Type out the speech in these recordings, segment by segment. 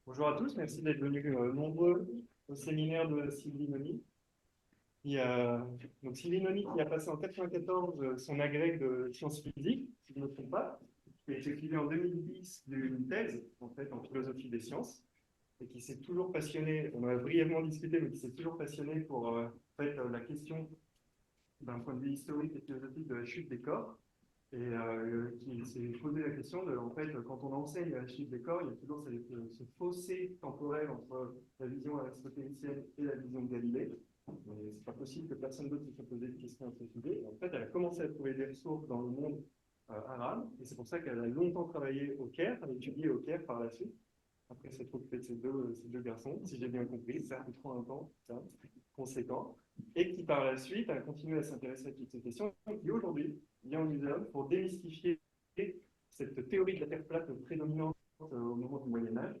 Bonjour à tous, merci d'être venus nombreux au séminaire de Sylvie Noni. Donc Sylvie Noni qui a passé en 94 son agrég de sciences physiques, si je ne me trompe pas, qui a été suivi en 2010 d'une thèse en fait en philosophie des sciences et qui s'est toujours passionné, on a brièvement discuté, mais qui s'est toujours passionné pour la question d'un point de vue historique et philosophique de la chute des corps qui s'est posé la question de, en fait, quand on enseigne la chute des corps, il y a toujours ce fossé temporel entre la vision aristotélicienne et la vision de Galilée. C'est pas possible que personne d'autre se soit posé de questions à ce sujet. Et en fait, elle a commencé à trouver des ressources dans le monde arabe, et c'est pour ça qu'elle a longtemps travaillé au Caire, elle a étudié au Caire par la suite. Après s'être occupée de ces deux garçons, si j'ai bien compris, ça a pris trop un temps, ça, conséquent, et qui par la suite a continué à s'intéresser à toutes ces questions, et qui aujourd'hui vient au muséum pour démystifier cette théorie de la Terre plate prédominante au moment du Moyen Âge.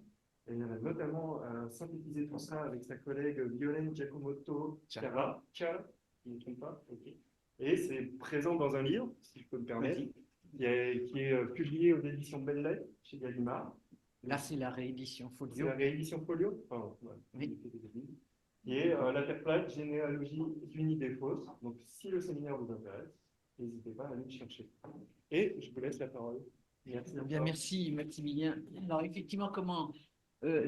Et elle a notamment synthétisé tout ça avec sa collègue Violaine Giacomotto Chiara, Chiara, je ne me trompe pas, ok. Et c'est présent dans un livre, si je peux me permettre, qui est publié aux éditions Belles Lettres chez Gallimard. Là, c'est la réédition C'est la folio. réédition folio, pardon, ouais, Oui. qui est la Terre plate, généalogie d'une idée fausse. Donc, si le séminaire vous intéresse, n'hésitez pas à aller le chercher. Et je vous laisse la parole. Merci Bien, encore. merci Maximilien. Alors, effectivement, comment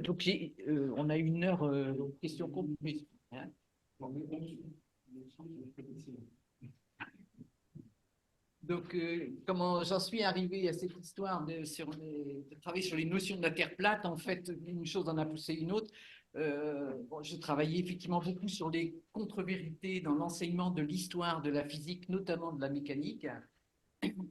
donc on a une heure question comprise. Hein. Donc, comment j'en suis arrivé à cette histoire de travailler sur les notions de la Terre plate. En fait, une chose en a poussé une autre. Bon, je travaillais effectivement beaucoup sur les contre-vérités dans l'enseignement de l'histoire de la physique, notamment de la mécanique.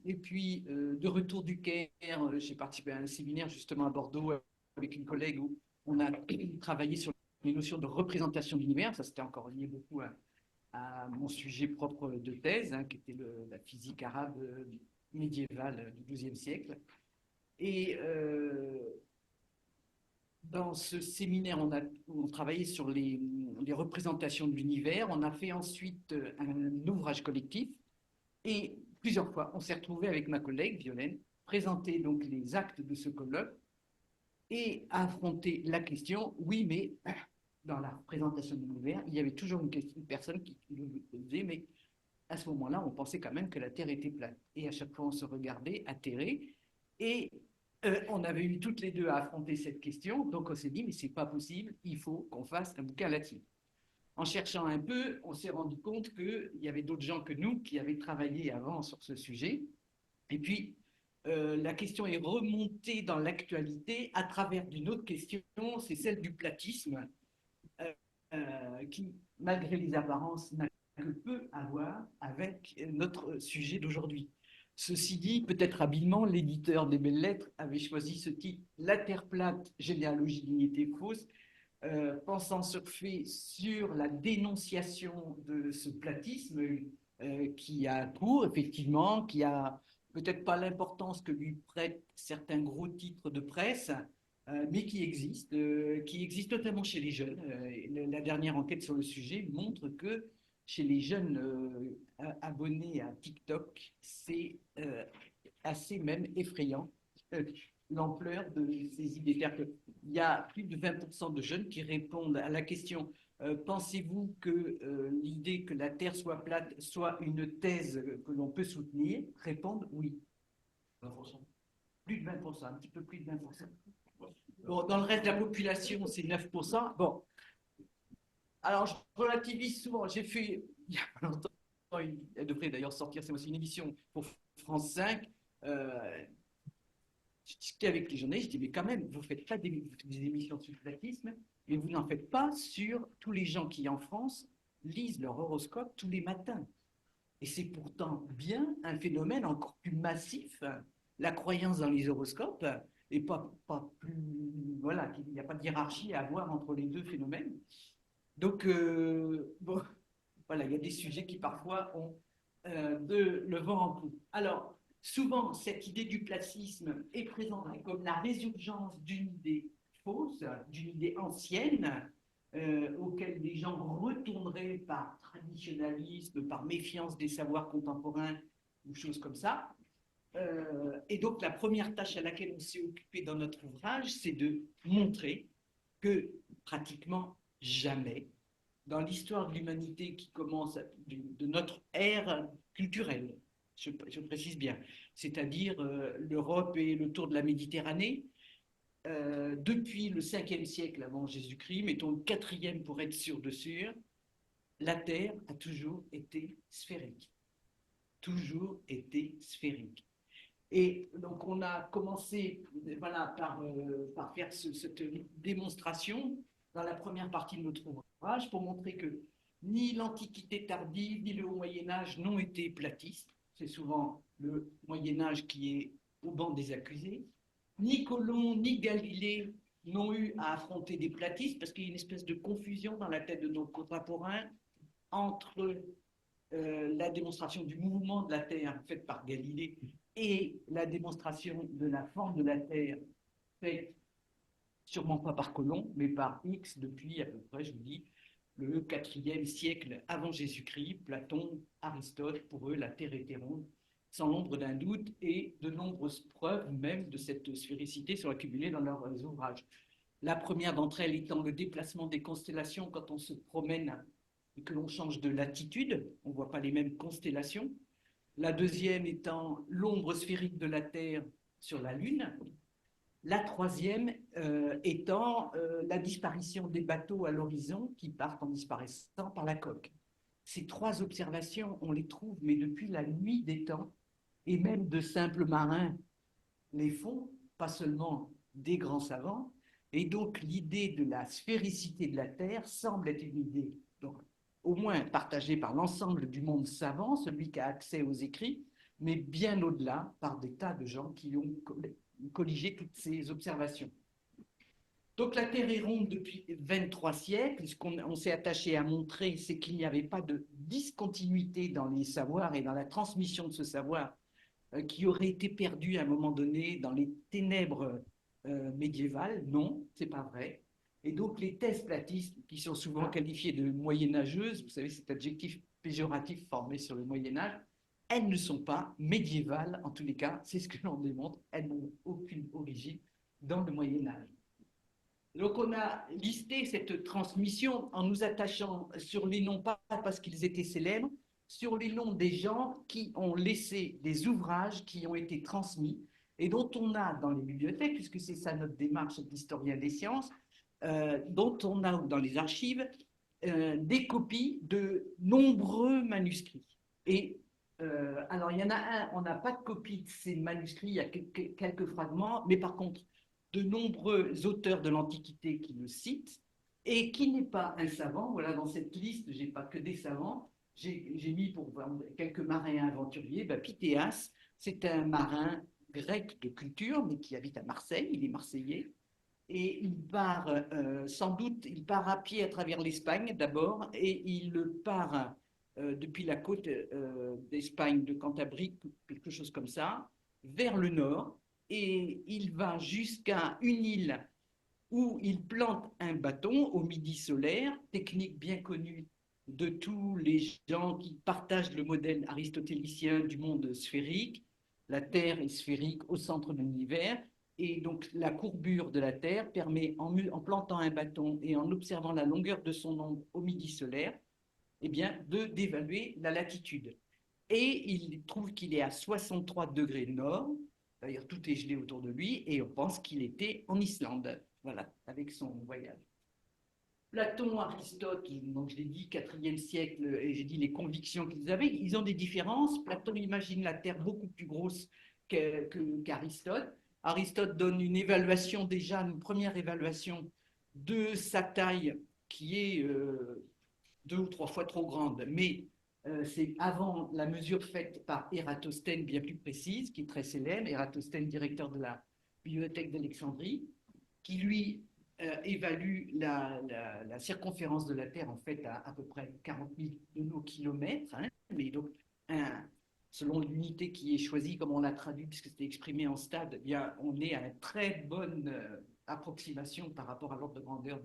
Et puis, de retour du Caire, j'ai participé à un séminaire justement à Bordeaux avec une collègue où on a travaillé sur les notions de représentation de l'univers. Ça, c'était encore lié beaucoup à mon sujet propre de thèse, hein, qui était la physique arabe médiévale du XIIe siècle. Et dans ce séminaire, on travaillait sur les représentations de l'univers. On a fait ensuite un ouvrage collectif. Et plusieurs fois, on s'est retrouvé avec ma collègue Violaine, présenter donc les actes de ce colloque et affronter la question, oui, mais dans la présentation de l'univers, il y avait toujours une personne qui nous disait, mais à ce moment-là, on pensait quand même que la Terre était plate. Et à chaque fois, on se regardait atterré. Et on avait eu toutes les deux à affronter cette question. Donc on s'est dit, mais c'est pas possible, il faut qu'on fasse un bouquin là-dessus. En cherchant un peu, on s'est rendu compte qu'il y avait d'autres gens que nous qui avaient travaillé avant sur ce sujet. Et puis, la question est remontée dans l'actualité à travers d'une autre question, c'est celle du platisme, euh, qui, malgré les apparences, n'a que peu à voir avec notre sujet d'aujourd'hui. Ceci dit, peut-être habilement, l'éditeur des Belles Lettres avait choisi ce titre, La Terre plate, généalogie d'unité fausse, pensant surfer sur la dénonciation de ce platisme qui a cours, effectivement, qui a peut-être pas l'importance que lui prêtent certains gros titres de presse, mais qui existe notamment chez les jeunes. La dernière enquête sur le sujet montre que chez les jeunes abonnés à TikTok, c'est assez même effrayant l'ampleur de ces idées. Il y a plus de 20% de jeunes qui répondent à la question pensez-vous que l'idée que la Terre soit plate soit une thèse que l'on peut soutenir? Répondent oui. 20%. Plus de 20%, un petit peu plus de 20%. Bon, dans le reste de la population, c'est 9%. Bon, alors je relativise souvent. J'ai fait, il y a pas longtemps, elle devrait d'ailleurs sortir, c'est aussi une émission pour France 5. Euh, je discutais avec les journalistes, je dis, mais quand même, vous faites pas des émissions sur le platisme, mais vous n'en faites pas sur tous les gens qui, en France, lisent leur horoscope tous les matins. Et c'est pourtant bien un phénomène encore plus massif, la croyance dans les horoscopes, et pas plus. Voilà, il n'y a pas de hiérarchie à avoir entre les deux phénomènes. Donc, bon, voilà, il y a des sujets qui parfois ont le vent en poupe. Alors, souvent, cette idée du placisme est présentée comme la résurgence d'une idée fausse, d'une idée ancienne, auquel les gens retourneraient par traditionnalisme, par méfiance des savoirs contemporains ou choses comme ça. Et donc, la première tâche à laquelle on s'est occupé dans notre ouvrage, c'est de montrer que pratiquement jamais dans l'histoire de l'humanité qui commence de notre ère culturelle, je précise bien, c'est-à-dire l'Europe et le tour de la Méditerranée, depuis le 5e siècle avant Jésus-Christ, mettons le 4e pour être sûr de sûr, la Terre a toujours été sphérique. Toujours été sphérique. Et donc, on a commencé voilà, par faire cette démonstration dans la première partie de notre ouvrage pour montrer que ni l'Antiquité tardive ni le Haut Moyen-Âge n'ont été platistes. C'est souvent le Moyen-Âge qui est au banc des accusés. Ni Colomb ni Galilée n'ont eu à affronter des platistes parce qu'il y a une espèce de confusion dans la tête de nos contemporains entre la démonstration du mouvement de la Terre faite par Galilée et la démonstration de la forme de la Terre faite sûrement pas par Colomb, mais par X depuis à peu près, je vous dis, le 4e siècle avant Jésus-Christ. Platon, Aristote, pour eux, la Terre était ronde, sans l'ombre d'un doute, et de nombreuses preuves même de cette sphéricité sont accumulées dans leurs ouvrages. La première d'entre elles étant le déplacement des constellations quand on se promène et que l'on change de latitude, on ne voit pas les mêmes constellations. La deuxième étant l'ombre sphérique de la Terre sur la Lune. La troisième étant la disparition des bateaux à l'horizon qui partent en disparaissant par la coque. Ces trois observations, on les trouve, mais depuis la nuit des temps, et même de simples marins les font, pas seulement des grands savants, et donc l'idée de la sphéricité de la Terre semble être une idée, donc, au moins partagée par l'ensemble du monde savant, celui qui a accès aux écrits, mais bien au-delà par des tas de gens qui ont colligé toutes ces observations. Donc la Terre est ronde depuis 23 siècles. Ce qu'on s'est attaché à montrer, c'est qu'il n'y avait pas de discontinuité dans les savoirs et dans la transmission de ce savoir qui aurait été perdu à un moment donné dans les ténèbres médiévales. Non, c'est pas vrai. Et donc les thèses platistes, qui sont souvent qualifiées de moyenâgeuses, vous savez, cet adjectif péjoratif formé sur le Moyen-Âge, elles ne sont pas médiévales, en tous les cas, c'est ce que l'on démontre, elles n'ont aucune origine dans le Moyen-Âge. Donc on a listé cette transmission en nous attachant sur les noms, pas parce qu'ils étaient célèbres, sur les noms des gens qui ont laissé des ouvrages qui ont été transmis et dont on a dans les bibliothèques, puisque c'est ça notre démarche d'historien des sciences, dont on a dans les archives des copies de nombreux manuscrits. Et alors il y en a un, on n'a pas de copie de ces manuscrits, il y a quelques fragments, mais par contre, de nombreux auteurs de l'Antiquité qui le citent, et qui n'est pas un savant. Voilà, dans cette liste, je n'ai pas que des savants. J'ai mis pour quelques marins aventuriers, Pythéas, c'est un marin grec de culture, mais qui habite à Marseille, il est marseillais, et il part, sans doute, il part à pied à travers l'Espagne d'abord, et il part depuis la côte d'Espagne, de Cantabrie, quelque chose comme ça, vers le nord, et il va jusqu'à une île où il plante un bâton au midi solaire, technique bien connue de tous les gens qui partagent le modèle aristotélicien du monde sphérique. La Terre est sphérique au centre de l'univers, et donc la courbure de la Terre permet, en plantant un bâton et en observant la longueur de son ombre au midi solaire, eh bien, d'évaluer la latitude. Et il trouve qu'il est à 63 degrés nord, d'ailleurs tout est gelé autour de lui, et on pense qu'il était en Islande, voilà, avec son voyage. Platon, Aristote, donc je l'ai dit, 4e siècle, et j'ai dit les convictions qu'ils avaient, ils ont des différences. Platon imagine la Terre beaucoup plus grosse qu'Aristote. Aristote donne une évaluation déjà, une première évaluation de sa taille qui est 2 ou 3 fois trop grande, mais c'est avant la mesure faite par Ératosthène, bien plus précise, qui est très célèbre, Ératosthène, directeur de la bibliothèque d'Alexandrie, qui lui évalue la circonférence de la Terre en fait à peu près 40 000 de nos kilomètres, hein, mais donc selon l'unité qui est choisie, comme on l'a traduit, puisque c'était exprimé en stade, eh bien, on est à une très bonne approximation par rapport à l'ordre de grandeur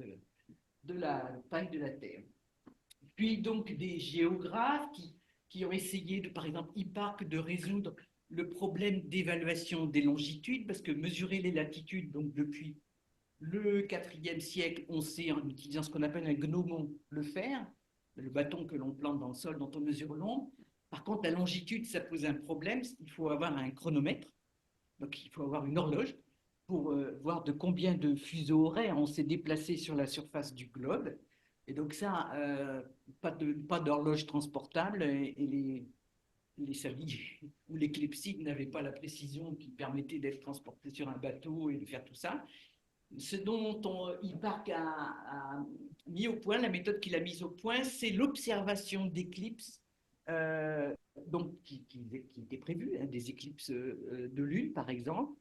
de la taille de la Terre. Puis donc des géographes qui ont essayé, par exemple, Hipparque, de résoudre le problème d'évaluation des longitudes, parce que mesurer les latitudes, donc depuis Le IVe siècle, on sait, en utilisant ce qu'on appelle un gnomon, le faire, le bâton que l'on plante dans le sol dont on mesure l'ombre. Par contre, la longitude, ça pose un problème. Il faut avoir un chronomètre, donc il faut avoir une horloge pour voir de combien de fuseaux horaires on s'est déplacé sur la surface du globe. Et donc ça, pas d'horloge transportable et les salis ou les clepsydres n'avaient pas la précision qui permettait d'être transportés sur un bateau et de faire tout ça. Ce dont Hipparque a mis au point, la méthode qu'il a mise au point, c'est l'observation d'éclipses, donc qui était prévue, hein, des éclipses de lune par exemple,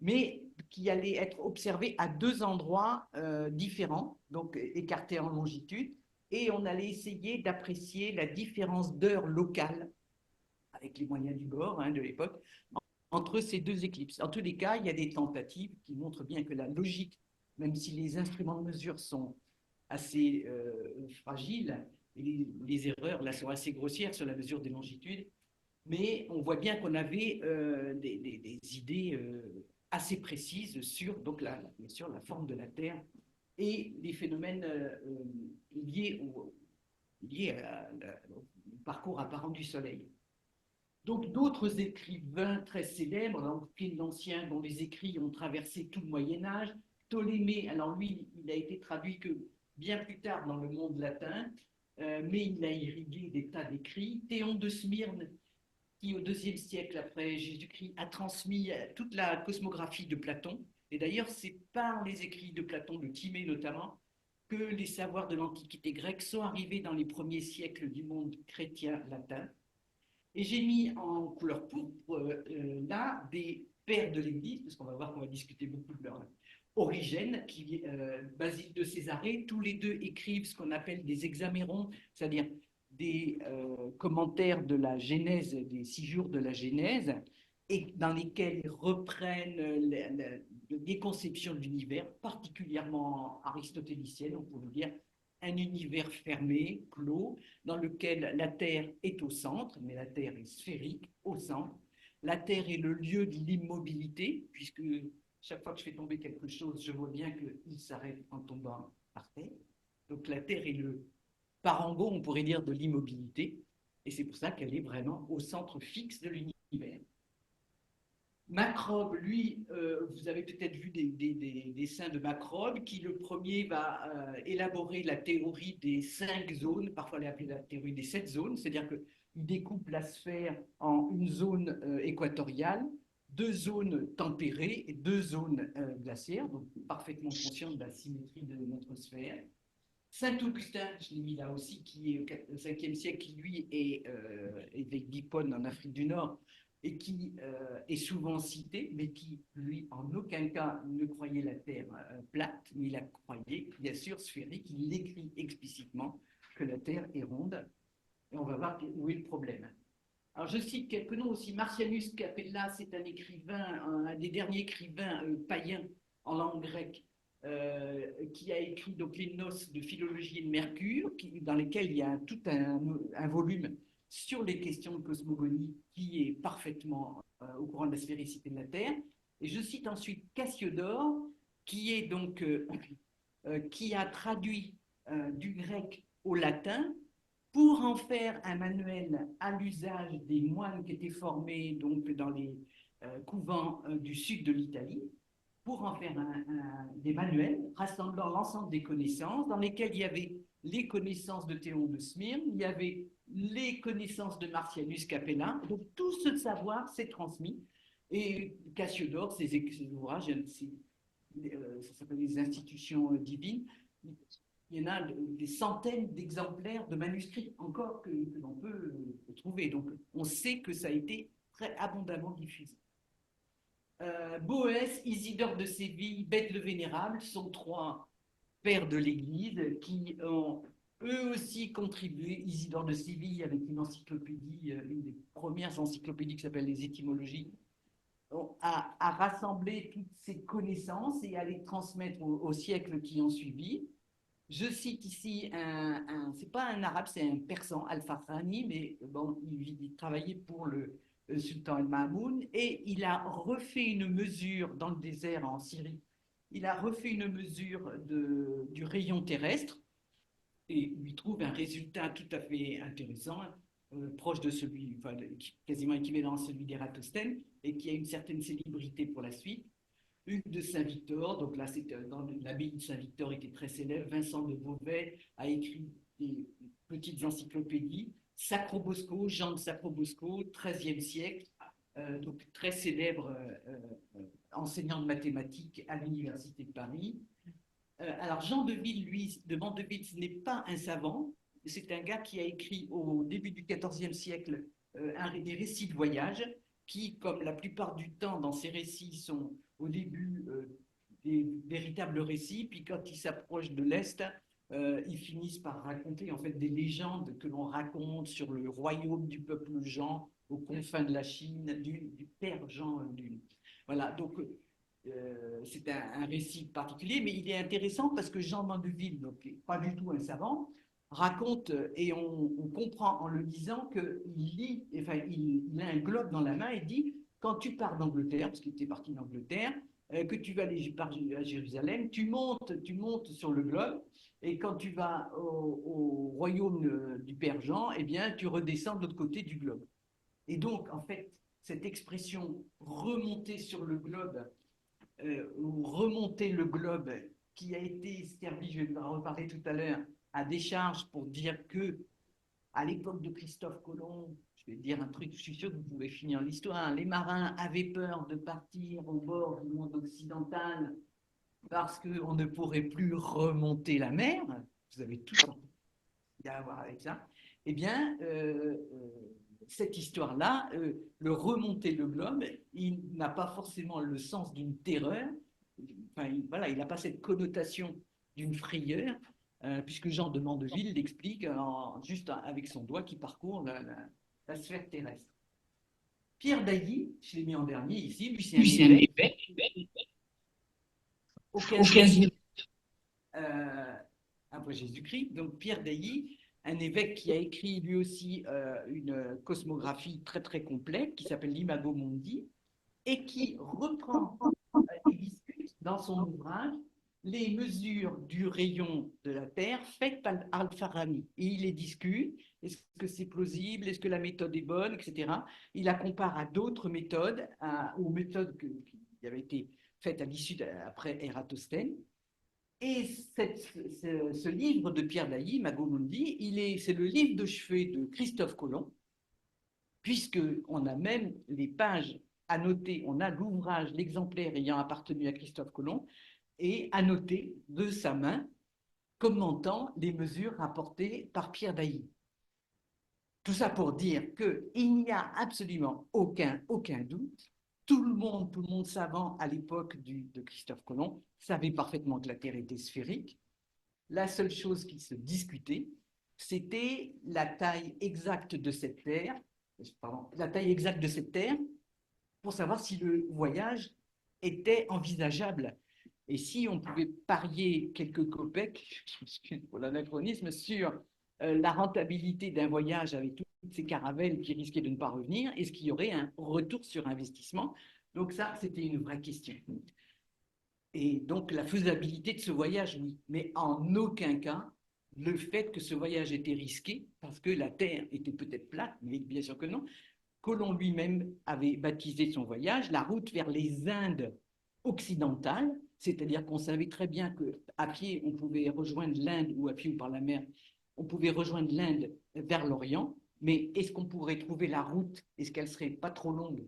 mais qui allaient être observées à deux endroits différents, donc écartés en longitude, et on allait essayer d'apprécier la différence d'heure locale avec les moyens du bord, hein, de l'époque, entre ces deux éclipses. En tous les cas, il y a des tentatives qui montrent bien que la logique, même si les instruments de mesure sont assez fragiles, et les erreurs là sont assez grossières sur la mesure des longitudes, mais on voit bien qu'on avait des idées assez précises sur donc bien sûr, la forme de la Terre et les phénomènes liés au parcours apparent du Soleil. Donc d'autres écrivains très célèbres, donc Pline l'Ancien, dont les écrits ont traversé tout le Moyen Âge, Ptolémée, alors lui, il a été traduit que bien plus tard dans le monde latin, mais il a irrigué des tas d'écrits. Théon de Smyrne, qui au IIe siècle après Jésus-Christ a transmis toute la cosmographie de Platon, et d'ailleurs c'est par les écrits de Platon, de Timée notamment, que les savoirs de l'Antiquité grecque sont arrivés dans les premiers siècles du monde chrétien latin. Et j'ai mis en couleur pourpre là des pères de l'Église, parce qu'on va voir qu'on va discuter beaucoup de leur origine, Basile de Césarée, tous les deux écrivent ce qu'on appelle des hexamérons, c'est-à-dire des commentaires de la Genèse, des 6 jours de la Genèse, et dans lesquels ils reprennent les conceptions de l'univers, particulièrement aristotéliciennes, on pourrait dire, un univers fermé, clos, dans lequel la Terre est au centre, mais la Terre est sphérique au centre. La Terre est le lieu de l'immobilité, puisque chaque fois que je fais tomber quelque chose, je vois bien qu'il s'arrête en tombant par terre. Donc la Terre est le parangon, on pourrait dire, de l'immobilité, et c'est pour ça qu'elle est vraiment au centre fixe de l'univers. Macrobe, lui, vous avez peut-être vu des dessins de Macrobe, qui le premier va élaborer la théorie des 5 zones, parfois elle est appelée la théorie des 7 zones, c'est-à-dire qu'il découpe la sphère en une zone équatoriale, 2 zones tempérées et 2 zones glaciaires, donc parfaitement conscient de la symétrie de notre sphère. Saint-Augustin, je l'ai mis là aussi, qui est au 5e siècle, qui lui est évêque d'Hippone en Afrique du Nord, et qui est souvent cité, mais qui, lui, en aucun cas ne croyait la Terre plate, mais il la croyait, bien sûr, sphérique. Il l'écrit explicitement que la Terre est ronde, et on va voir où est le problème. Alors, je cite quelques noms aussi. Marcianus Capella, c'est un écrivain, un des derniers écrivains païens en langue grecque, qui a écrit donc les noces de philologie et de Mercure, dans lesquelles il y a tout un volume sur les questions de cosmogonie qui est parfaitement au courant de la sphéricité de la Terre. Et je cite ensuite Cassiodore, qui est donc qui a traduit du grec au latin pour en faire un manuel à l'usage des moines qui étaient formés donc dans les couvents du sud de l'Italie, pour en faire des manuels rassemblant l'ensemble des connaissances, dans lesquels il y avait les connaissances de Théon de Smyrne, il y avait les connaissances de Marcianus Capella, donc tout ce savoir s'est transmis. Et Cassiodore, ses ouvrages, ça s'appelle les institutions divines, il y en a des centaines d'exemplaires de manuscrits encore que l'on peut trouver. Donc on sait que ça a été très abondamment diffusé. Boès, Isidore de Séville, Bède le Vénérable sont 3 pères de l'Église qui ont eux aussi contribué. Isidore de Séville avec une encyclopédie, une des premières encyclopédies qui s'appelle les étymologies, à rassembler toutes ces connaissances et à les transmettre aux siècles qui ont suivi. Je cite ici c'est pas un arabe, c'est un persan, Al-Fahrani, mais bon, il travaillait pour le sultan El Mamoun et il a refait une mesure dans le désert en Syrie il a refait une mesure du rayon terrestre et il trouve un résultat tout à fait intéressant, proche de celui, enfin, quasiment équivalent à celui d'Ératosthène, et qui a une certaine célébrité pour la suite. Hugues de Saint-Victor, donc là, dans l'abbaye de Saint-Victor était très célèbre. Vincent de Beauvais a écrit des petites encyclopédies. Sacrobosco, Jean de Sacrobosco, XIIIe siècle, donc très célèbre enseignant de mathématiques à l'Université de Paris. Alors Jean de Ville, lui, de Mandeville, ce n'est pas un savant, c'est un gars qui a écrit au début du XIVe siècle des récits de voyage qui, comme la plupart du temps dans ces récits, sont au début des véritables récits, puis quand ils s'approchent de l'Est, ils finissent par raconter en fait des légendes que l'on raconte sur le royaume du peuple Jean aux confins de la Chine, du père Jean. Voilà, donc c'est un récit particulier, mais il est intéressant parce que Jean Mandeville, donc pas du tout un savant, raconte, et on comprend en le lisant il a un globe dans la main et dit, quand tu pars d'Angleterre, parce qu'il était parti d'Angleterre, que tu vas aller à Jérusalem, tu montes sur le globe, et quand tu vas au royaume du Père Jean, eh bien, tu redescends de l'autre côté du globe. Et donc, en fait, cette expression remonter sur le globe, ou remonter le globe, qui a été servi, je vais en reparler tout à l'heure, à décharge pour dire que, à l'époque de Christophe Colomb, je vais dire un truc, je suis sûr que vous pouvez finir l'histoire, les marins avaient peur de partir au bord du monde occidental parce qu'on ne pourrait plus remonter la mer. Vous avez tout à voir avec ça. Eh bien, cette histoire-là, le remonter le globe, il n'a pas forcément le sens d'une terreur. Enfin, voilà, il n'a pas cette connotation d'une frayeur, puisque Jean de Mandeville l'explique juste avec son doigt qui parcourt la sphère terrestre. Pierre d'Ailly, je l'ai mis en dernier ici, lui c'est un évêque au 15e après Jésus-Christ. Donc Pierre d'Ailly, un évêque qui a écrit lui aussi une cosmographie très très complète qui s'appelle l'Imago Mundi et qui reprend et discute dans son ouvrage les mesures du rayon de la Terre faites par Al-Farabi. Et il les discute, est-ce que c'est plausible, est-ce que la méthode est bonne, etc. Il la compare à d'autres méthodes, aux méthodes qui avaient été faites à l'issue après Ératosthène. Et ce livre de Pierre d'Ailly, Imago Mundi, c'est le livre de chevet de Christophe Colomb, puisqu'on a même les pages annotées, on a l'ouvrage, l'exemplaire ayant appartenu à Christophe Colomb, et annoté de sa main, commentant les mesures rapportées par Pierre d'Ailly. Tout ça pour dire qu'il n'y a absolument aucun doute. Tout le monde savant à l'époque de Christophe Colomb savait parfaitement que la Terre était sphérique. La seule chose qui se discutait, c'était la taille exacte de cette Terre, pour savoir si le voyage était envisageable. Et si on pouvait parier quelques copecs, je m'excuse pour l'anachronisme, sur la rentabilité d'un voyage avec toutes ces caravelles qui risquaient de ne pas revenir, est-ce qu'il y aurait un retour sur investissement? Donc ça, c'était une vraie question. Et donc la faisabilité de ce voyage, oui, mais en aucun cas le fait que ce voyage était risqué, parce que la Terre était peut-être plate, mais bien sûr que non. Colomb lui-même avait baptisé son voyage la route vers les Indes occidentales, c'est-à-dire qu'on savait très bien qu'à pied, on pouvait rejoindre l'Inde, ou à pied ou par la mer, on pouvait rejoindre l'Inde vers l'Orient, mais est-ce qu'on pourrait trouver la route, est-ce qu'elle serait pas trop longue,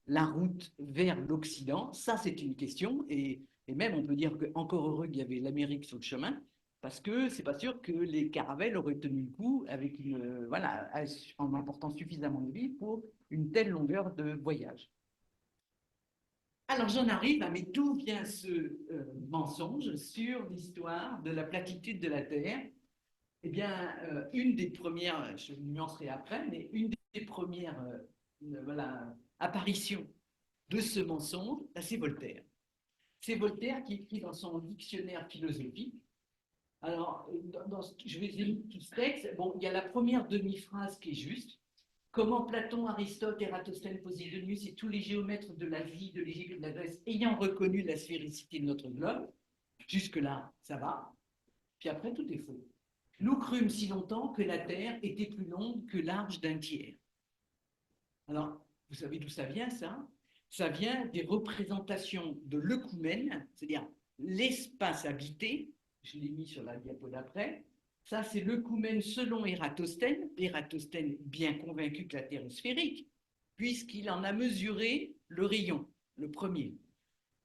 la route vers l'Occident? Ça, c'est une question, et même on peut dire qu'encore heureux qu'il y avait l'Amérique sur le chemin, parce que c'est pas sûr que les caravelles auraient tenu le coup avec en emportant suffisamment de vivres pour une telle longueur de voyage. Alors j'en arrive à mais d'où vient ce mensonge sur l'histoire de la platitude de la Terre? Eh bien, une des premières, je nuancerai après, mais une des premières apparitions de ce mensonge, c'est Voltaire. C'est Voltaire qui écrit dans son dictionnaire philosophique. Alors, je vais lire tout ce texte. Bon, il y a la première demi-phrase qui est juste. comment Platon, Aristote, Ératosthène, Posidonius et tous les géomètres de la vie de l'Égypte et de la Grèce ayant reconnu la sphéricité de notre globe, jusque-là, ça va, puis après, tout est faux. Nous crûmes si longtemps que la Terre était plus longue que large d'un tiers. Alors, vous savez d'où ça vient, ça? Ça vient des représentations de l'œcumène, c'est-à-dire l'espace habité, je l'ai mis sur la diapo d'après, ça c'est l'œcumène selon Ératosthène, Ératosthène bien convaincu que la Terre est sphérique, puisqu'il en a mesuré le rayon, le premier.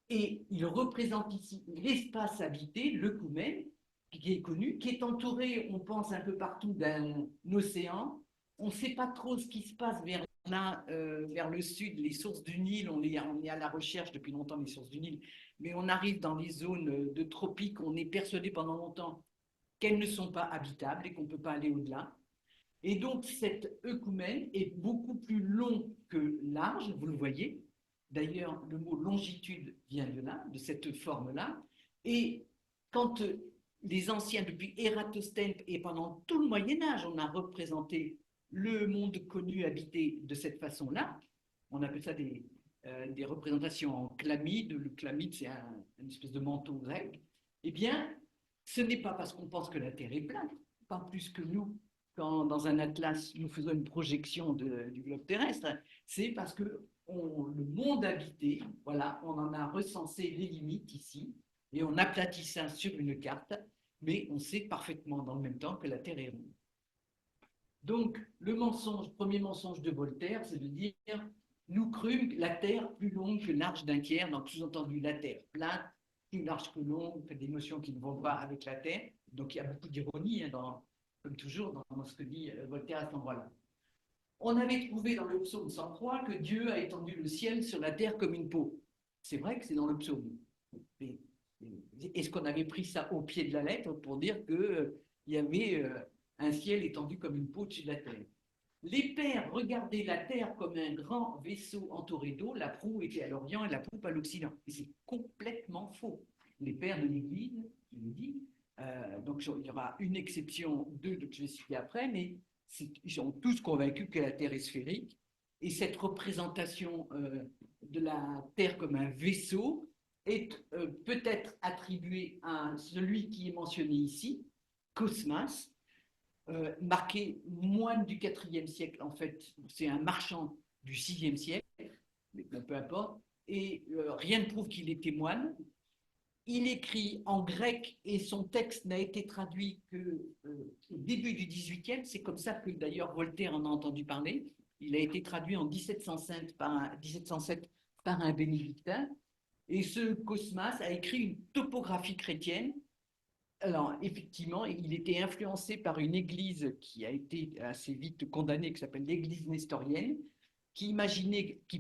Et il représente ici l'espace habité, l'œcumène, qui est connu, qui est entouré, on pense un peu partout, d'un océan. On ne sait pas trop ce qui se passe vers là, vers le sud, les sources du Nil. On est à la recherche depuis longtemps des sources du Nil, mais on arrive dans les zones de tropiques. On est persuadé pendant longtemps qu'elles ne sont pas habitables et qu'on ne peut pas aller au-delà. Et donc, cet œcumène est beaucoup plus long que large, vous le voyez. D'ailleurs, le mot longitude vient de là, de cette forme-là. Et quand les anciens, depuis Ératosthène et pendant tout le Moyen-Âge, on a représenté le monde connu habité de cette façon-là, on appelle ça des représentations en chlamyde. Le chlamyde, c'est une espèce de manteau grec. Eh bien, ce n'est pas parce qu'on pense que la Terre est plate, pas plus que nous, quand dans un atlas, nous faisons une projection du globe terrestre, c'est parce que le monde habité, voilà, on en a recensé les limites ici, et on aplatit ça sur une carte, mais on sait parfaitement dans le même temps que la Terre est ronde. Donc, le premier mensonge de Voltaire, c'est de dire nous crûmes la Terre plus longue que large d'un tiers, donc sous-entendu la Terre plate, plus large que longue, des notions qui ne vont pas avec la Terre. Donc, il y a beaucoup d'ironie, comme toujours, dans ce que dit Voltaire à cet endroit-là. On avait trouvé dans le psaume 103 que Dieu a étendu le ciel sur la terre comme une peau. C'est vrai que c'est dans le psaume. Mais est-ce qu'on avait pris ça au pied de la lettre pour dire qu'il y avait un ciel étendu comme une peau au-dessus de la terre? Les pères regardaient la terre comme un grand vaisseau entouré d'eau, la proue était à l'orient et la poupe à l'occident. Et c'est complètement faux. Les pères de l'Église, je le dis, donc il y aura une exception, deux que je vais citer après, mais ils sont tous convaincus que la Terre est sphérique. Et cette représentation de la Terre comme un vaisseau est peut-être attribuée à celui qui est mentionné ici, Cosmas, marqué moine du IVe siècle. En fait, c'est un marchand du VIe siècle, mais peu importe. Et rien ne prouve qu'il était moine. Il écrit en grec et son texte n'a été traduit qu'au début du XVIIIe. C'est comme ça que d'ailleurs Voltaire en a entendu parler. Il a été traduit en 1707 par un bénédictin. Et ce Cosmas a écrit une topographie chrétienne. Alors, effectivement, il était influencé par une église qui a été assez vite condamnée, qui s'appelle l'église nestorienne, qui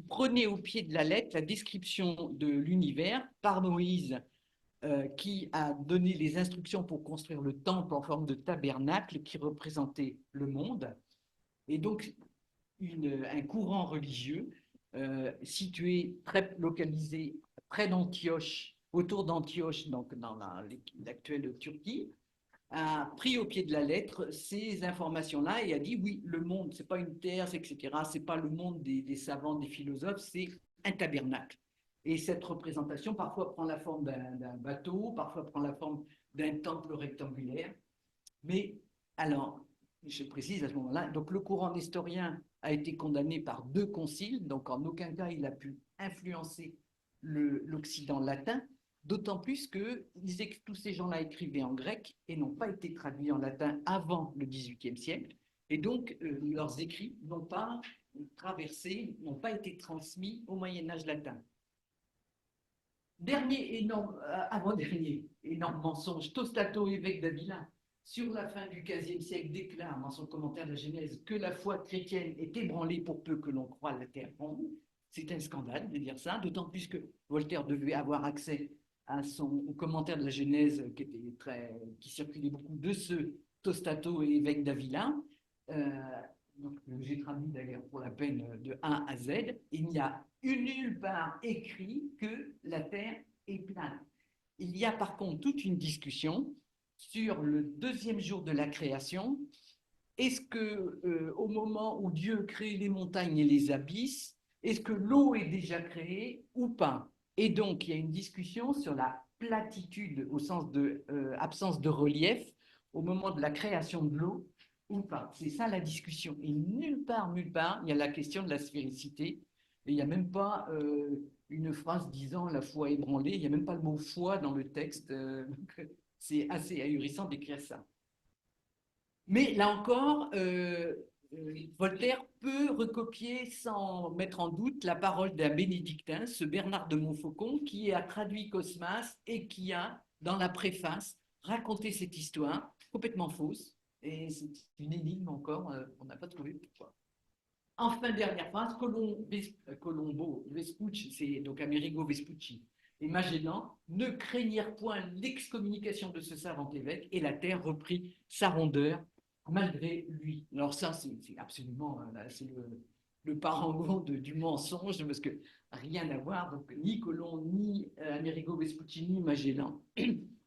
prenait au pied de la lettre la description de l'univers par Moïse, qui a donné les instructions pour construire le temple en forme de tabernacle qui représentait le monde. Et donc, un courant religieux situé, très localisé près d'Antioche, autour d'Antioche, donc dans l'actuelle Turquie, a pris au pied de la lettre ces informations-là et a dit oui, le monde, c'est pas une terre, etc. C'est pas le monde des savants, des philosophes, c'est un tabernacle. Et cette représentation parfois prend la forme d'un bateau, parfois prend la forme d'un temple rectangulaire. Mais alors, je précise à ce moment-là, donc le courant nestorien a été condamné par deux conciles, donc en aucun cas il a pu influencer l'Occident latin, d'autant plus que tous ces gens-là écrivaient en grec et n'ont pas été traduits en latin avant le XVIIIe siècle, et donc leurs écrits n'ont pas traversé, n'ont pas été transmis au Moyen-Âge latin. Avant-dernier énorme mensonge, Tostato, évêque d'Avila, sur la fin du XVe siècle, déclare dans son commentaire de la Genèse que la foi chrétienne est ébranlée pour peu que l'on croie la terre ronde. C'est un scandale de dire ça, d'autant plus que Voltaire devait avoir accès au commentaire de la Genèse qui circulait beaucoup de ce Tostato et évêque d'Avila. Donc, j'ai traduit d'ailleurs pour la peine de A à Z. Il n'y a nulle part écrit que la Terre est plate. Il y a par contre toute une discussion sur le deuxième jour de la création, est-ce que au moment où Dieu crée les montagnes et les abysses, est-ce que l'eau est déjà créée ou pas? Et donc, il y a une discussion sur la platitude au sens de absence de relief au moment de la création de l'eau ou pas. C'est ça la discussion. Et nulle part, il y a la question de la sphéricité. Et il n'y a même pas une phrase disant la foi ébranlée. Il n'y a même pas le mot foi dans le texte. C'est assez ahurissant d'écrire ça. Mais là encore, Voltaire peut recopier sans mettre en doute la parole d'un bénédictin, ce Bernard de Montfaucon, qui a traduit Cosmas et qui a, dans la préface, raconté cette histoire complètement fausse. Et c'est une énigme encore, on n'a pas trouvé pourquoi. Enfin, dernière phrase, Colombo, Vespucci, c'est donc Amerigo Vespucci et Magellan ne craignirent point l'excommunication de ce savant évêque et la terre reprit sa rondeur malgré lui. Alors ça, c'est absolument, c'est le parangon du mensonge parce que rien à voir, donc ni Colomb, ni Amerigo Vespucci, ni Magellan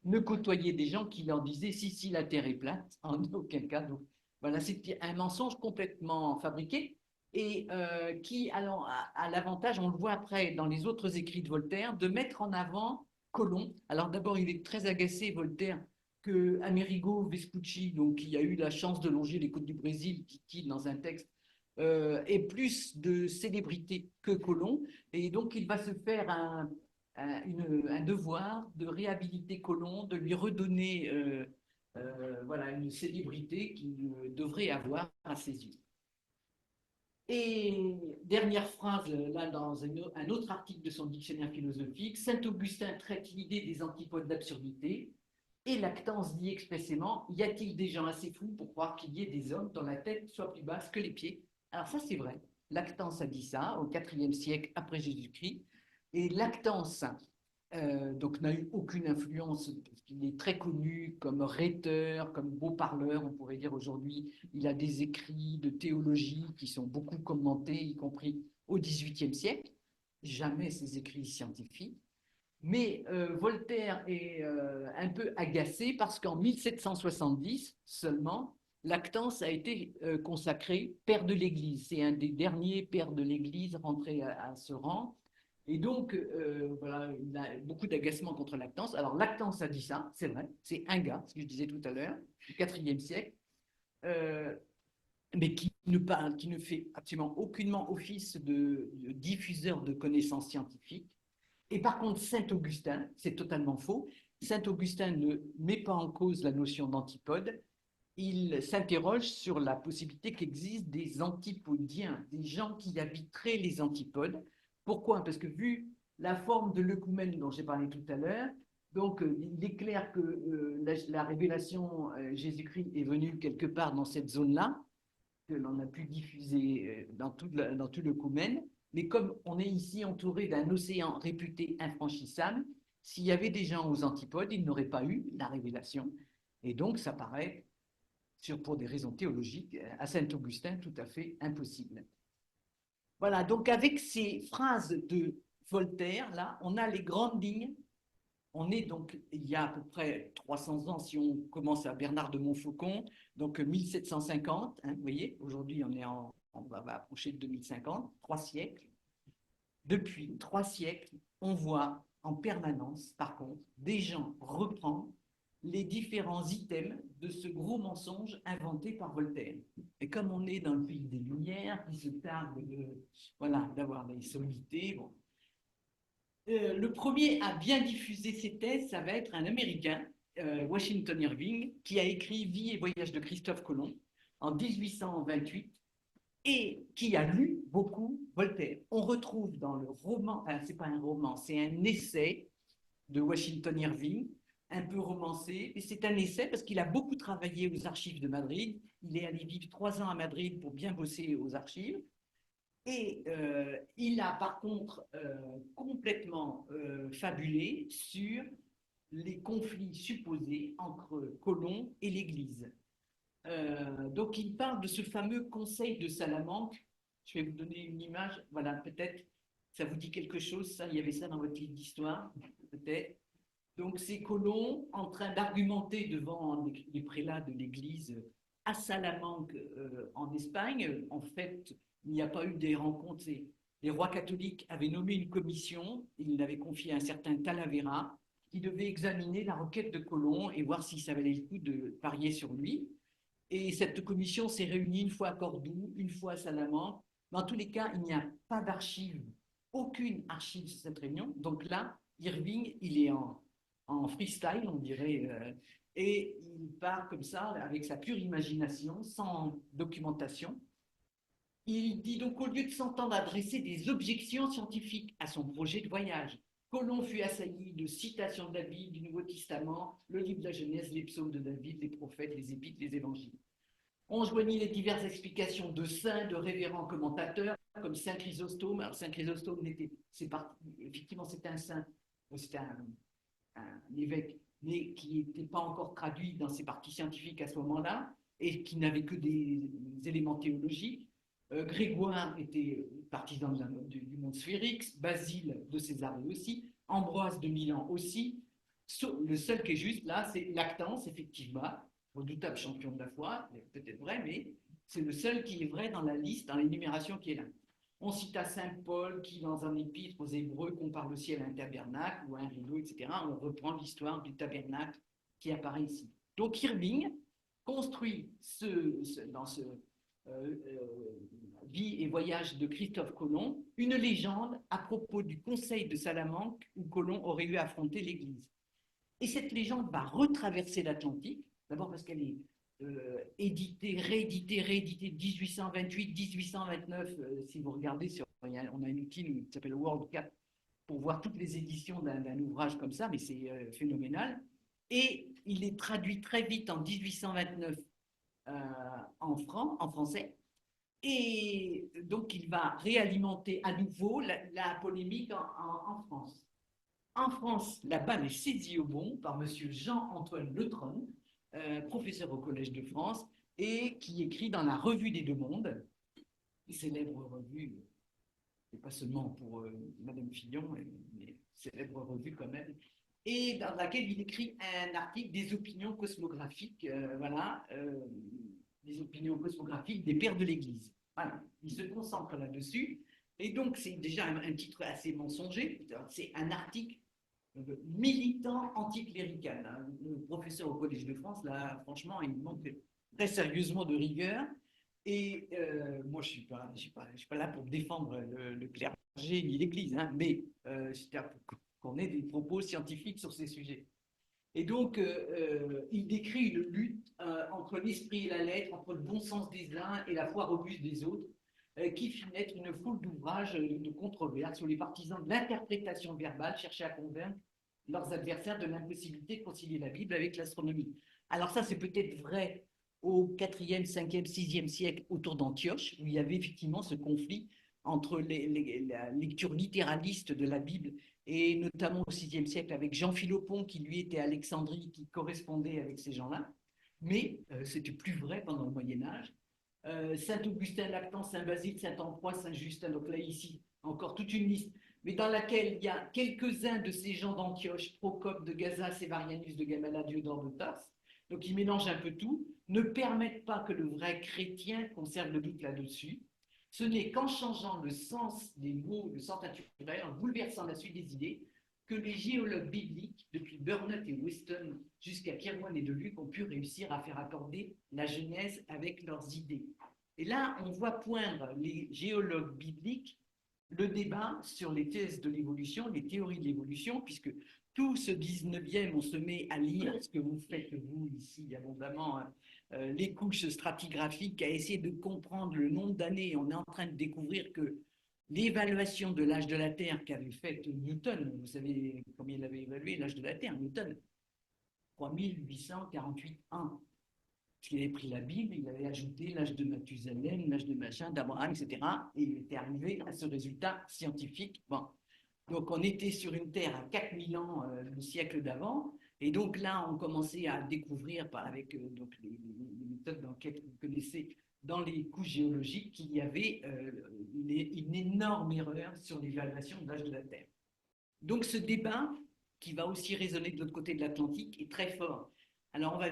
ne côtoyaient des gens qui leur disaient si la terre est plate, en aucun cas. Donc voilà, c'est un mensonge complètement fabriqué et qui a l'avantage, on le voit après dans les autres écrits de Voltaire, de mettre en avant Colomb. Alors d'abord, il est très agacé, Voltaire, que Amerigo Vespucci, donc, qui a eu la chance de longer les côtes du Brésil, dit-il dans un texte, ait plus de célébrité que Colomb. Et donc, il va se faire un devoir de réhabiliter Colomb, de lui redonner voilà, une célébrité qu'il devrait avoir à ses yeux. Et dernière phrase, là, dans un autre article de son dictionnaire philosophique, Saint-Augustin traite l'idée des antipodes d'absurdité, et Lactance dit expressément, y a-t-il des gens assez fous pour croire qu'il y ait des hommes dont la tête soit plus basse que les pieds? Alors ça, c'est vrai. Lactance a dit ça au IVe siècle après Jésus-Christ, et Lactance donc n'a eu aucune influence, parce qu'il est très connu comme rhéteur, comme beau parleur, on pourrait dire aujourd'hui. Il a des écrits de théologie qui sont beaucoup commentés, y compris au XVIIIe siècle. Jamais ses écrits scientifiques. Mais Voltaire est un peu agacé parce qu'en 1770 seulement, Lactance a été consacré père de l'Église. C'est un des derniers pères de l'Église rentrés à ce rang. Et donc, voilà, il a beaucoup d'agacement contre Lactance. Alors, Lactance a dit ça, c'est vrai, c'est un gars, ce que je disais tout à l'heure, du IVe siècle, euh, mais qui ne fait absolument aucunement office de diffuseur de connaissances scientifiques. Et par contre, Saint-Augustin, c'est totalement faux. Saint-Augustin ne met pas en cause la notion d'antipode. Il s'interroge sur la possibilité qu'existent des antipodiens, des gens qui habiteraient les antipodes. Pourquoi? Parce que vu la forme de l'œcumène dont j'ai parlé tout à l'heure, donc il est clair que la révélation Jésus-Christ est venue quelque part dans cette zone-là, que l'on a pu diffuser dans tout l'œcumène. Mais comme on est ici entouré d'un océan réputé infranchissable, s'il y avait des gens aux antipodes, ils n'auraient pas eu la révélation. Et donc, ça paraît, pour des raisons théologiques, à Saint-Augustin, tout à fait impossible. Voilà, donc avec ces phrases de Voltaire, là, on a les grandes lignes. On est donc, il y a à peu près 300 ans, si on commence à Bernard de Montfaucon, donc 1750, hein, vous voyez, aujourd'hui on va approcher de 2050, 3 siècles. Depuis 3 siècles, on voit en permanence, par contre, des gens reprendre les différents items de ce gros mensonge inventé par Voltaire. Et comme on est dans le pays des Lumières, qui se tarde voilà, d'avoir des sommités, bon. Le premier à bien diffuser ses thèses, ça va être un Américain, Washington Irving, qui a écrit Vie et voyage de Christophe Colomb en 1828 et qui a lu beaucoup Voltaire. On retrouve dans le roman, enfin, c'est pas un roman, c'est un essai de Washington Irving, un peu romancé, et c'est un essai parce qu'il a beaucoup travaillé aux archives de Madrid. Il est allé vivre 3 ans à Madrid pour bien bosser aux archives. Et il a par contre complètement fabulé sur les conflits supposés entre Colomb et l'Église. Donc il parle de ce fameux conseil de Salamanque. Je vais vous donner une image, voilà, peut-être ça vous dit quelque chose, ça, il y avait ça dans votre livre d'histoire, peut-être. Donc c'est Colomb en train d'argumenter devant les prélats de l'Église à Salamanque, en Espagne, en fait, il n'y a pas eu des rencontres. Les rois catholiques avaient nommé une commission, ils l'avaient confiée à un certain Talavera, qui devait examiner la requête de Colomb et voir si ça valait le coup de parier sur lui. Et cette commission s'est réunie une fois à Cordoue, une fois à Salamanque. Dans tous les cas, il n'y a pas d'archives, aucune archive sur cette réunion. Donc là, Irving, il est en freestyle, on dirait, et il part comme ça, avec sa pure imagination, sans documentation. Il dit donc, au lieu de s'entendre adresser des objections scientifiques à son projet de voyage, Colomb fut assailli de citations de la Bible, du Nouveau Testament, le livre de la Genèse, les psaumes de David, les prophètes, les épîtres, les évangiles. On joignit les diverses explications de saints, de révérends commentateurs, comme Saint Chrysostome. Alors, Saint Chrysostome, effectivement, c'était un saint, c'était un évêque, mais qui n'était pas encore traduit dans ses parties scientifiques à ce moment-là, et qui n'avait que des éléments théologiques. Grégoire était partisan du monde sphérique, Basile de Césarée aussi, Ambroise de Milan aussi. Le seul qui est juste là, c'est Lactance, effectivement, redoutable champion de la foi, peut-être vrai, mais c'est le seul qui est vrai dans la liste, dans l'énumération qui est là. On cite à Saint Paul qui, dans un épître aux Hébreux, compare le ciel à un tabernacle ou à un rideau, etc. On reprend l'histoire du tabernacle qui apparaît ici. Donc Irving construit dans ce vie et voyage de Christophe Colomb une légende à propos du conseil de Salamanque où Colomb aurait eu à affronter l'Église. Et cette légende va retraverser l'Atlantique, d'abord parce qu'elle est éditée, rééditée 1828, 1829. Si vous regardez, on a un outil qui s'appelle WorldCat pour voir toutes les éditions d'un ouvrage comme ça, mais c'est phénoménal. Et il est traduit très vite en 1829 en français. Et donc, il va réalimenter à nouveau la polémique en France. En France, la balle est saisie au bon par monsieur Jean-Antoine Letron, professeur au Collège de France, et qui écrit dans la Revue des Deux Mondes, célèbre revue, et pas seulement pour Madame Fillon, mais célèbre revue quand même, et dans laquelle il écrit un article des opinions cosmographiques, des opinions cosmographiques des pères de l'Église. Voilà. Il se concentre là-dessus, et donc c'est déjà un titre assez mensonger, c'est un article militant anticlérical. Hein. Le professeur au Collège de France, là, franchement, il manque très sérieusement de rigueur. Et moi, je suis pas là pour défendre le clergé ni l'Église, hein, mais c'est là pour qu'on ait des propos scientifiques sur ces sujets. Et donc, il décrit une lutte entre l'esprit et la lettre, entre le bon sens des uns et la foi robuste des autres, qui fit naître une foule d'ouvrages de controverses où les partisans de l'interprétation verbale cherchaient à convaincre leurs adversaires de l'impossibilité de concilier la Bible avec l'astronomie. Alors ça, c'est peut-être vrai au IVe, 5e, 6e siècle autour d'Antioche, où il y avait effectivement ce conflit entre la lecture littéraliste de la Bible et notamment au VIe siècle avec Jean Philopon, qui lui était à Alexandrie, qui correspondait avec ces gens-là. Mais c'était plus vrai pendant le Moyen-Âge. Saint-Augustin, Lactance, Saint-Basile, Saint-Ambroise, Saint-Justin, donc là, ici, encore toute une liste, mais dans laquelle il y a quelques-uns de ces gens d'Antioche, Procope de Gaza, Sévarianus de Gamala, Diodore de Tarse, donc ils mélangent un peu tout, ne permettent pas que le vrai chrétien conserve le doute là-dessus. Ce n'est qu'en changeant le sens des mots, le sens naturel, en bouleversant la suite des idées, que les géologues bibliques, depuis Burnet et Weston jusqu'à Pierre-Moine et Deluc, ont pu réussir à faire accorder la Genèse avec leurs idées. Et là, on voit poindre les géologues bibliques le débat sur les thèses de l'évolution, les théories de l'évolution, puisque tout ce 19e, on se met à lire ce que vous faites, vous, ici, abondamment, les couches stratigraphiques, à essayer de comprendre le nombre d'années. On est en train de découvrir que l'évaluation de l'âge de la Terre qu'avait faite Newton, vous savez combien il avait évalué l'âge de la Terre, Newton, 3848 ans. Parce qu'il avait pris la Bible, il avait ajouté l'âge de Mathusalem, l'âge de machin, d'Abraham, etc. Et il était arrivé à ce résultat scientifique. Bon. Donc on était sur une Terre à 4000 ans le siècle d'avant. Et donc là, on commençait à découvrir, avec donc les méthodes d'enquête que vous connaissez, dans les couches géologiques, qu'il y avait une énorme erreur sur l'évaluation de l'âge de la Terre. Donc ce débat, qui va aussi résonner de l'autre côté de l'Atlantique, est très fort. Alors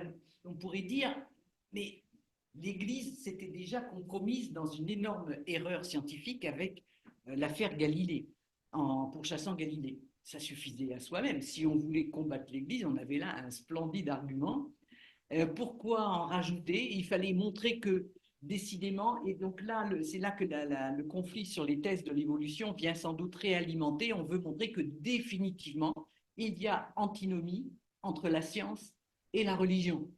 on pourrait dire, mais l'Église s'était déjà compromise dans une énorme erreur scientifique avec l'affaire Galilée, en pourchassant Galilée. Ça suffisait à soi-même. Si on voulait combattre l'Église, on avait là un splendide argument. Pourquoi en rajouter? Il fallait montrer que, décidément, et donc là, c'est là que le conflit sur les thèses de l'évolution vient sans doute réalimenter. On veut montrer que définitivement, il y a antinomie entre la science et la religion,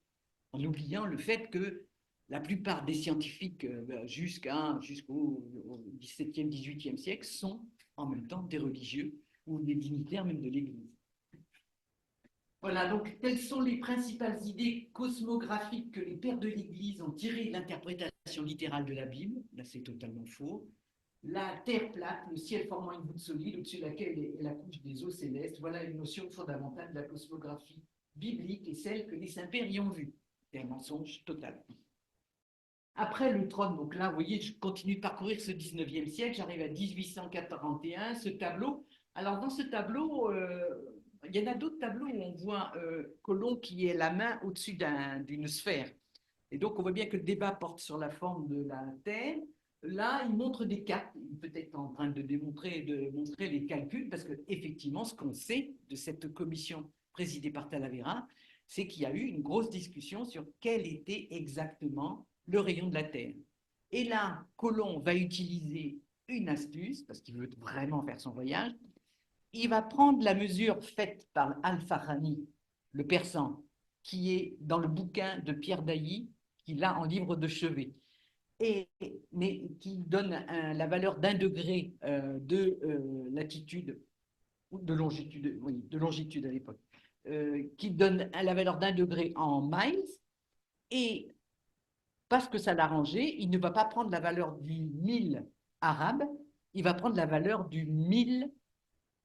en oubliant le fait que la plupart des scientifiques jusqu'au XVIIe, XVIIIe siècle sont en même temps des religieux ou des dignitaires même de l'Église. Voilà, donc quelles sont les principales idées cosmographiques que les pères de l'Église ont tirées de l'interprétation littérale de la Bible? Là, c'est totalement faux. La Terre plate, le ciel formant une voûte solide au-dessus de laquelle est la couche des eaux célestes, voilà une notion fondamentale de la cosmographie biblique et celle que les saints-pères y ont vue. C'est un mensonge total. Après le trône, donc là, vous voyez, je continue de parcourir ce 19e siècle, j'arrive à 1841, ce tableau. Alors, dans ce tableau, il y en a d'autres tableaux où on voit Colomb qui est la main au-dessus d'une sphère. Et donc, on voit bien que le débat porte sur la forme de la Terre. Là, il montre des cartes, peut-être en train de montrer les calculs, parce qu'effectivement, ce qu'on sait de cette commission présidée par Talavera, c'est qu'il y a eu une grosse discussion sur quel était exactement le rayon de la Terre. Et là, Colomb va utiliser une astuce, parce qu'il veut vraiment faire son voyage. Il va prendre la mesure faite par Al-Farani, le persan, qui est dans le bouquin de Pierre Dailly, qu'il a en livre de chevet, mais qui donne la valeur d'1 degré de latitude, ou de longitude, oui, de longitude à l'époque, qui donne la valeur d'1 degré en miles, et parce que ça l'a arrangé, il ne va pas prendre la valeur du 1000 arabe, il va prendre la valeur du 1000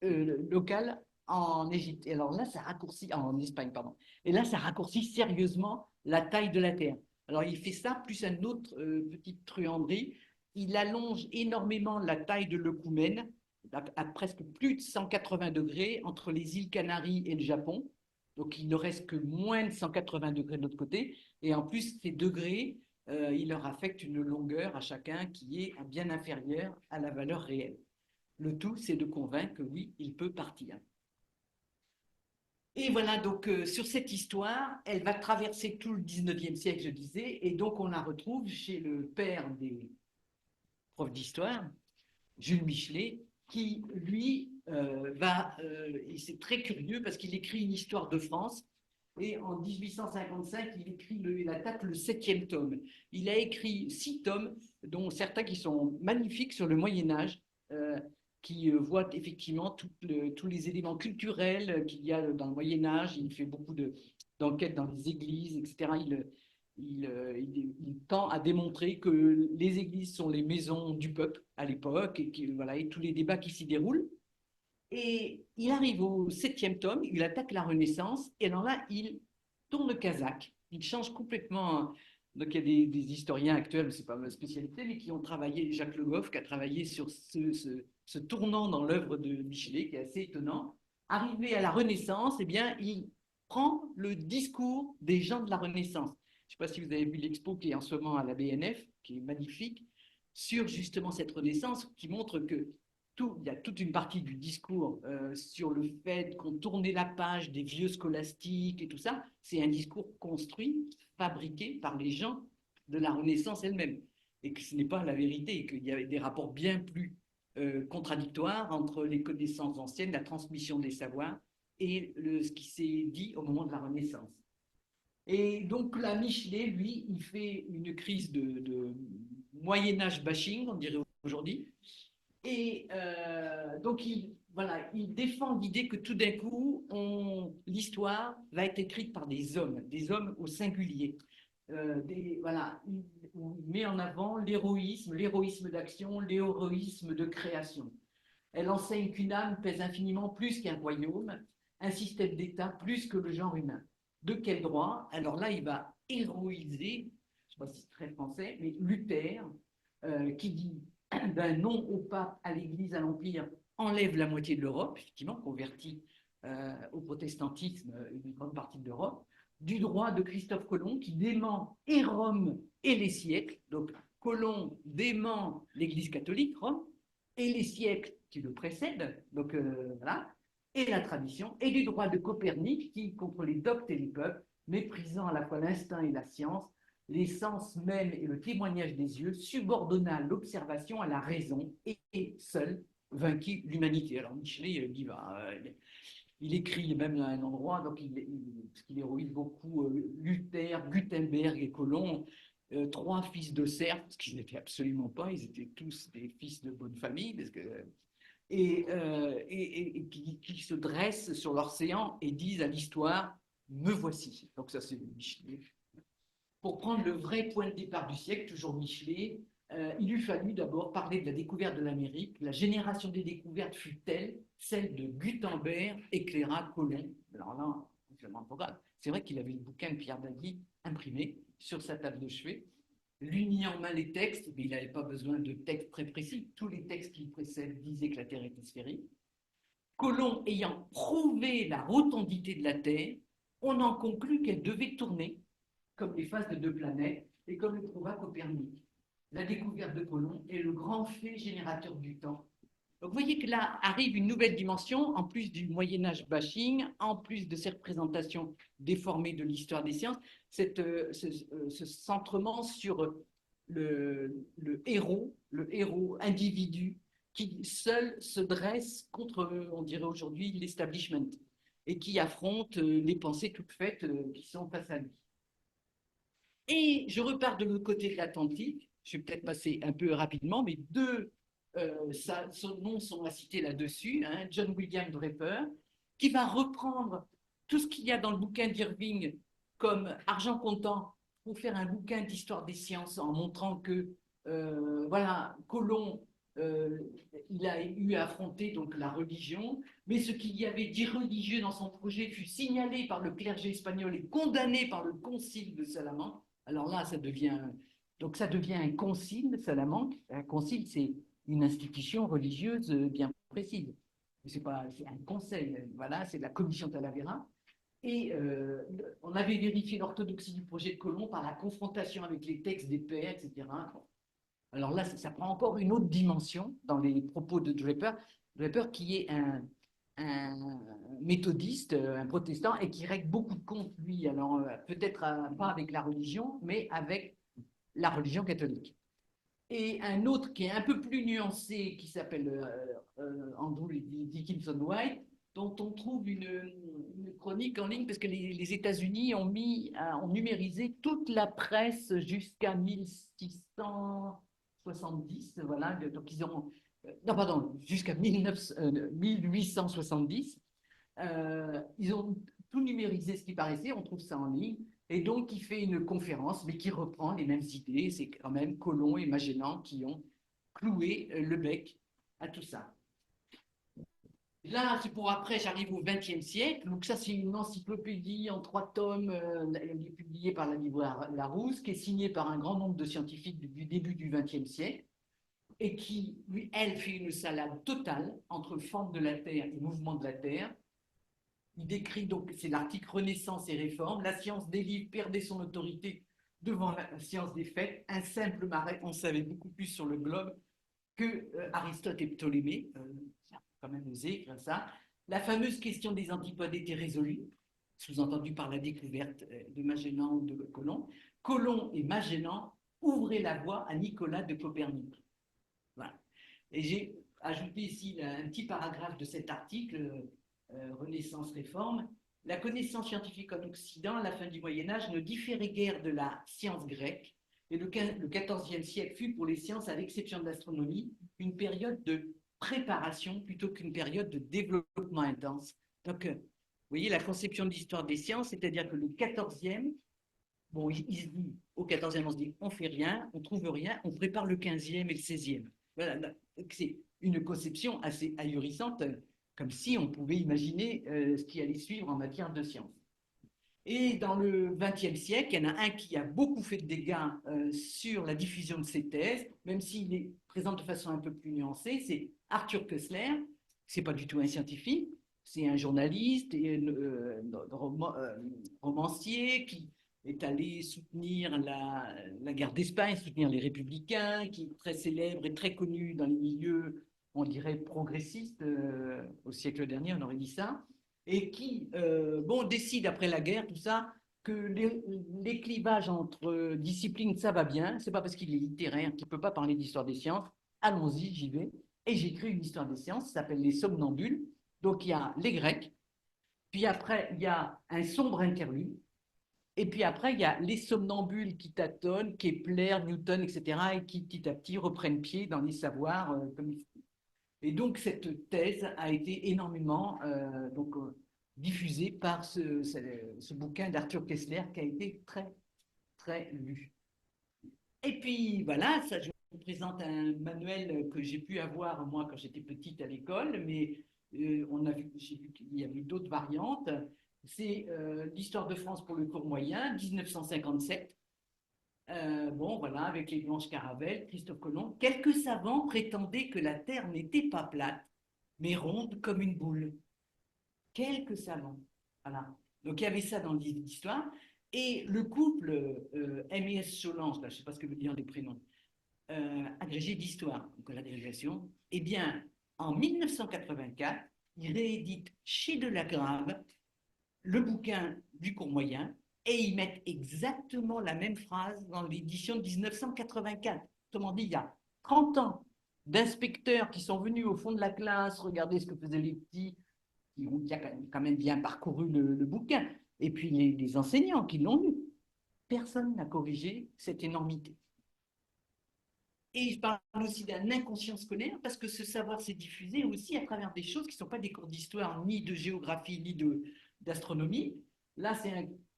local en Égypte. Et alors là, ça raccourcit, en Espagne, pardon. Et là, ça raccourcit sérieusement la taille de la Terre. Alors il fait ça, plus un autre petite truanderie. Il allonge énormément la taille de l'Œcumène, à presque plus de 180 degrés entre les îles Canaries et le Japon. Donc il ne reste que moins de 180 degrés de l'autre côté. Et en plus, ces degrés, il leur affecte une longueur à chacun qui est bien inférieure à la valeur réelle. Le tout, c'est de convaincre que oui, il peut partir. Et voilà, donc sur cette histoire, elle va traverser tout le 19e siècle, je disais, et donc on la retrouve chez le père des profs d'histoire, Jules Michelet, qui, lui, et c'est très curieux parce qu'il écrit une histoire de France, et en 1855, il attaque le 7e tome. Il a écrit 6 tomes, dont certains qui sont magnifiques sur le Moyen-Âge, qui voient effectivement tous les éléments culturels qu'il y a dans le Moyen-Âge. Il fait beaucoup d'enquêtes dans les églises, etc. Il tend à démontrer que les églises sont les maisons du peuple à l'époque, et tous les débats qui s'y déroulent. Et il arrive au 7e tome, il attaque la Renaissance, et alors là, il tourne Kazakh, il change complètement. Donc il y a des historiens actuels, ce n'est pas ma spécialité, mais qui ont travaillé, Jacques Le Goff, qui a travaillé sur ce tournant dans l'œuvre de Michelet, qui est assez étonnant. Arrivé à la Renaissance, eh bien, il prend le discours des gens de la Renaissance. Je ne sais pas si vous avez vu l'expo qui est en ce moment à la BNF, qui est magnifique, sur justement cette Renaissance, qui montre que il y a toute une partie du discours sur le fait qu'on tournait la page des vieux scolastiques et tout ça. C'est un discours construit, fabriqué par les gens de la Renaissance elle-même. Et que ce n'est pas la vérité, et qu'il y avait des rapports bien plus contradictoires entre les connaissances anciennes, la transmission des savoirs, et ce qui s'est dit au moment de la Renaissance. Et donc, la Michelet, lui, il fait une crise de Moyen-Âge bashing, on dirait aujourd'hui. Et donc, il défend l'idée que tout d'un coup, l'histoire va être écrite par des hommes au singulier. Il met en avant l'héroïsme d'action, l'héroïsme de création. Elle enseigne qu'une âme pèse infiniment plus qu'un royaume, un système d'État plus que le genre humain. De quel droit? Alors là, il va héroïser, je ne sais pas si c'est très français, mais Luther, qui dit d'un non au pape, à l'Église, à l'Empire, enlève la moitié de l'Europe, effectivement, convertit au protestantisme une grande partie de l'Europe. du droit de Christophe Colomb qui dément et Rome et les siècles. Donc Colomb dément l'Église catholique, Rome, et les siècles qui le précèdent, donc voilà, et la tradition, et du droit de Copernic qui, contre les doctes et les peuples, méprisant à la fois l'instinct et la science, les sens même et le témoignage des yeux, subordonna l'observation à la raison et seul vainquit l'humanité. Alors Michelet y va. Il écrit même à un endroit, donc parce qu'il héroïse beaucoup Luther, Gutenberg et Colomb, trois fils de serfs, ce qu'ils n'étaient absolument pas, ils étaient tous des fils de bonne famille, et qui se dressent sur l'océan et disent à l'histoire, me voici. Donc ça c'est Michelet. Pour prendre le vrai point de départ du siècle, toujours Michelet, il eût fallu d'abord parler de la découverte de l'Amérique. La génération des découvertes fut telle, celle de Gutenberg éclaira Colomb. Alors là, c'est vrai qu'il avait le bouquin de Pierre Daguy imprimé sur sa table de chevet. Lui mis en main les textes, mais il n'avait pas besoin de textes très précis. Tous les textes qui le précèdent disaient que la Terre était sphérique. Colomb ayant prouvé la rotondité de la Terre, on en conclut qu'elle devait tourner comme les phases de deux planètes et comme le prouva Copernic. La découverte de Colomb est le grand fait générateur du temps. Donc vous voyez que là arrive une nouvelle dimension, en plus du Moyen-Âge bashing, en plus de ces représentations déformées de l'histoire des sciences, ce centrement sur le héros individu, qui seul se dresse contre, on dirait aujourd'hui, l'establishment, et qui affronte les pensées toutes faites qui sont face à lui. Et je repars de l'autre côté de l'Atlantique, je vais peut-être passer un peu rapidement, mais deux son nom sont à citer là-dessus, hein, John William Draper, qui va reprendre tout ce qu'il y a dans le bouquin d'Irving comme argent comptant pour faire un bouquin d'histoire des sciences en montrant que voilà, Colomb il a eu à affronter donc la religion, mais ce qu'il y avait d'irreligieux dans son projet fut signalé par le clergé espagnol et condamné par le concile de Salamanque. Alors là, ça devient un concile de Salamanque. Un concile, c'est une institution religieuse bien précise. C'est un conseil, voilà, c'est la commission Talavera. Et on avait vérifié l'orthodoxie du projet de Colomb par la confrontation avec les textes des pères, etc. Alors là, ça prend encore une autre dimension dans les propos de Draper. Draper qui est un méthodiste, un protestant, et qui règle beaucoup de comptes, lui, alors peut-être pas avec la religion, mais avec la religion catholique. Et un autre qui est un peu plus nuancé, qui s'appelle Andrew Dickinson White, dont on trouve une chronique en ligne, parce que les États-Unis ont numérisé toute la presse jusqu'à 1670, voilà, donc ils ont, non pardon, jusqu'à 1870, ils ont tout numérisé ce qui paraissait, on trouve ça en ligne, et donc il fait une conférence, mais qui reprend les mêmes idées, c'est quand même Colomb et Magellan qui ont cloué le bec à tout ça. Là, c'est pour après, j'arrive au XXe siècle, donc ça c'est une encyclopédie en 3 tomes, publiée par la librairie Larousse, qui est signée par un grand nombre de scientifiques du début du XXe siècle, et qui, lui, elle, fait une salade totale entre forme de la Terre et mouvement de la Terre. Il décrit donc, c'est l'article Renaissance et réforme, la science des livres perdait son autorité devant la science des faits, un simple marais, on savait beaucoup plus sur le globe que Aristote et Ptolémée, quand même osé écrire ça. La fameuse question des antipodes était résolue, sous-entendu par la découverte de Magellan ou de Colomb. Colomb et Magellan ouvraient la voie à Nicolas de Copernic. Voilà. Et j'ai ajouté ici un petit paragraphe de cet article, Renaissance-Réforme. La connaissance scientifique en Occident, à la fin du Moyen-Âge, ne différait guère de la science grecque. Et le XIVe siècle fut, pour les sciences, à l'exception de l'astronomie, une période de préparation plutôt qu'une période de développement intense. Donc, vous voyez, la conception de l'histoire des sciences, c'est-à-dire que le XIVe, bon, il se dit, au XIVe, on se dit, on fait rien, on trouve rien, on prépare le XVe et le XVIe. Voilà, c'est une conception assez ahurissante, comme si on pouvait imaginer ce qui allait suivre en matière de science. Et dans le XXe siècle, il y en a un qui a beaucoup fait de dégâts sur la diffusion de ses thèses, même s'il est présent de façon un peu plus nuancée, c'est Arthur Koestler. C'est pas du tout un scientifique, C'est un journaliste et romancier qui est allé soutenir la guerre d'Espagne, soutenir les républicains, qui est très célèbre et très connu dans les milieux, on dirait, progressistes. Au siècle dernier, on aurait dit ça. Et qui, bon, décide après la guerre, tout ça, que les clivages entre disciplines, ça va bien. C'est pas parce qu'il est littéraire qu'il peut pas parler d'histoire des sciences. Allons-y, j'y vais. Et j'écris une histoire des sciences, ça s'appelle Les Somnambules. Donc il y a les Grecs, puis après il y a un sombre interlude, et puis après il y a les somnambules qui tâtonnent, Kepler, Newton, etc., et qui petit à petit reprennent pied dans les savoirs comme il faut. Et donc cette thèse a été énormément diffusée par ce bouquin d'Arthur Kessler qui a été très, très lu. Et puis voilà, ça, je vous présente un manuel que j'ai pu avoir moi quand j'étais petite à l'école, mais j'ai vu qu'il y avait d'autres variantes. C'est l'histoire de France pour le cours moyen, 1957. Bon, voilà, avec les Blanches Caravelle, Christophe Colomb. Quelques savants prétendaient que la Terre n'était pas plate, mais ronde comme une boule. Quelques savants. Voilà. Donc il y avait ça dans l'histoire. Et le couple MES Solange, là, je ne sais pas ce que veut dire les prénoms, agrégé d'histoire, donc l'agrégation, eh bien, en 1984, il réédite chez Delagrave le bouquin du cours moyen et ils mettent exactement la même phrase dans l'édition de 1984. Autrement dit, il y a 30 ans d'inspecteurs qui sont venus au fond de la classe regarder ce que faisaient les petits, qui ont quand même bien parcouru le bouquin, et puis les enseignants qui l'ont lu. Personne n'a corrigé cette énormité. Et je parle aussi d'un inconscient scolaire parce que ce savoir s'est diffusé aussi à travers des choses qui ne sont pas des cours d'histoire, ni de géographie, ni d'astronomie. Là, c'est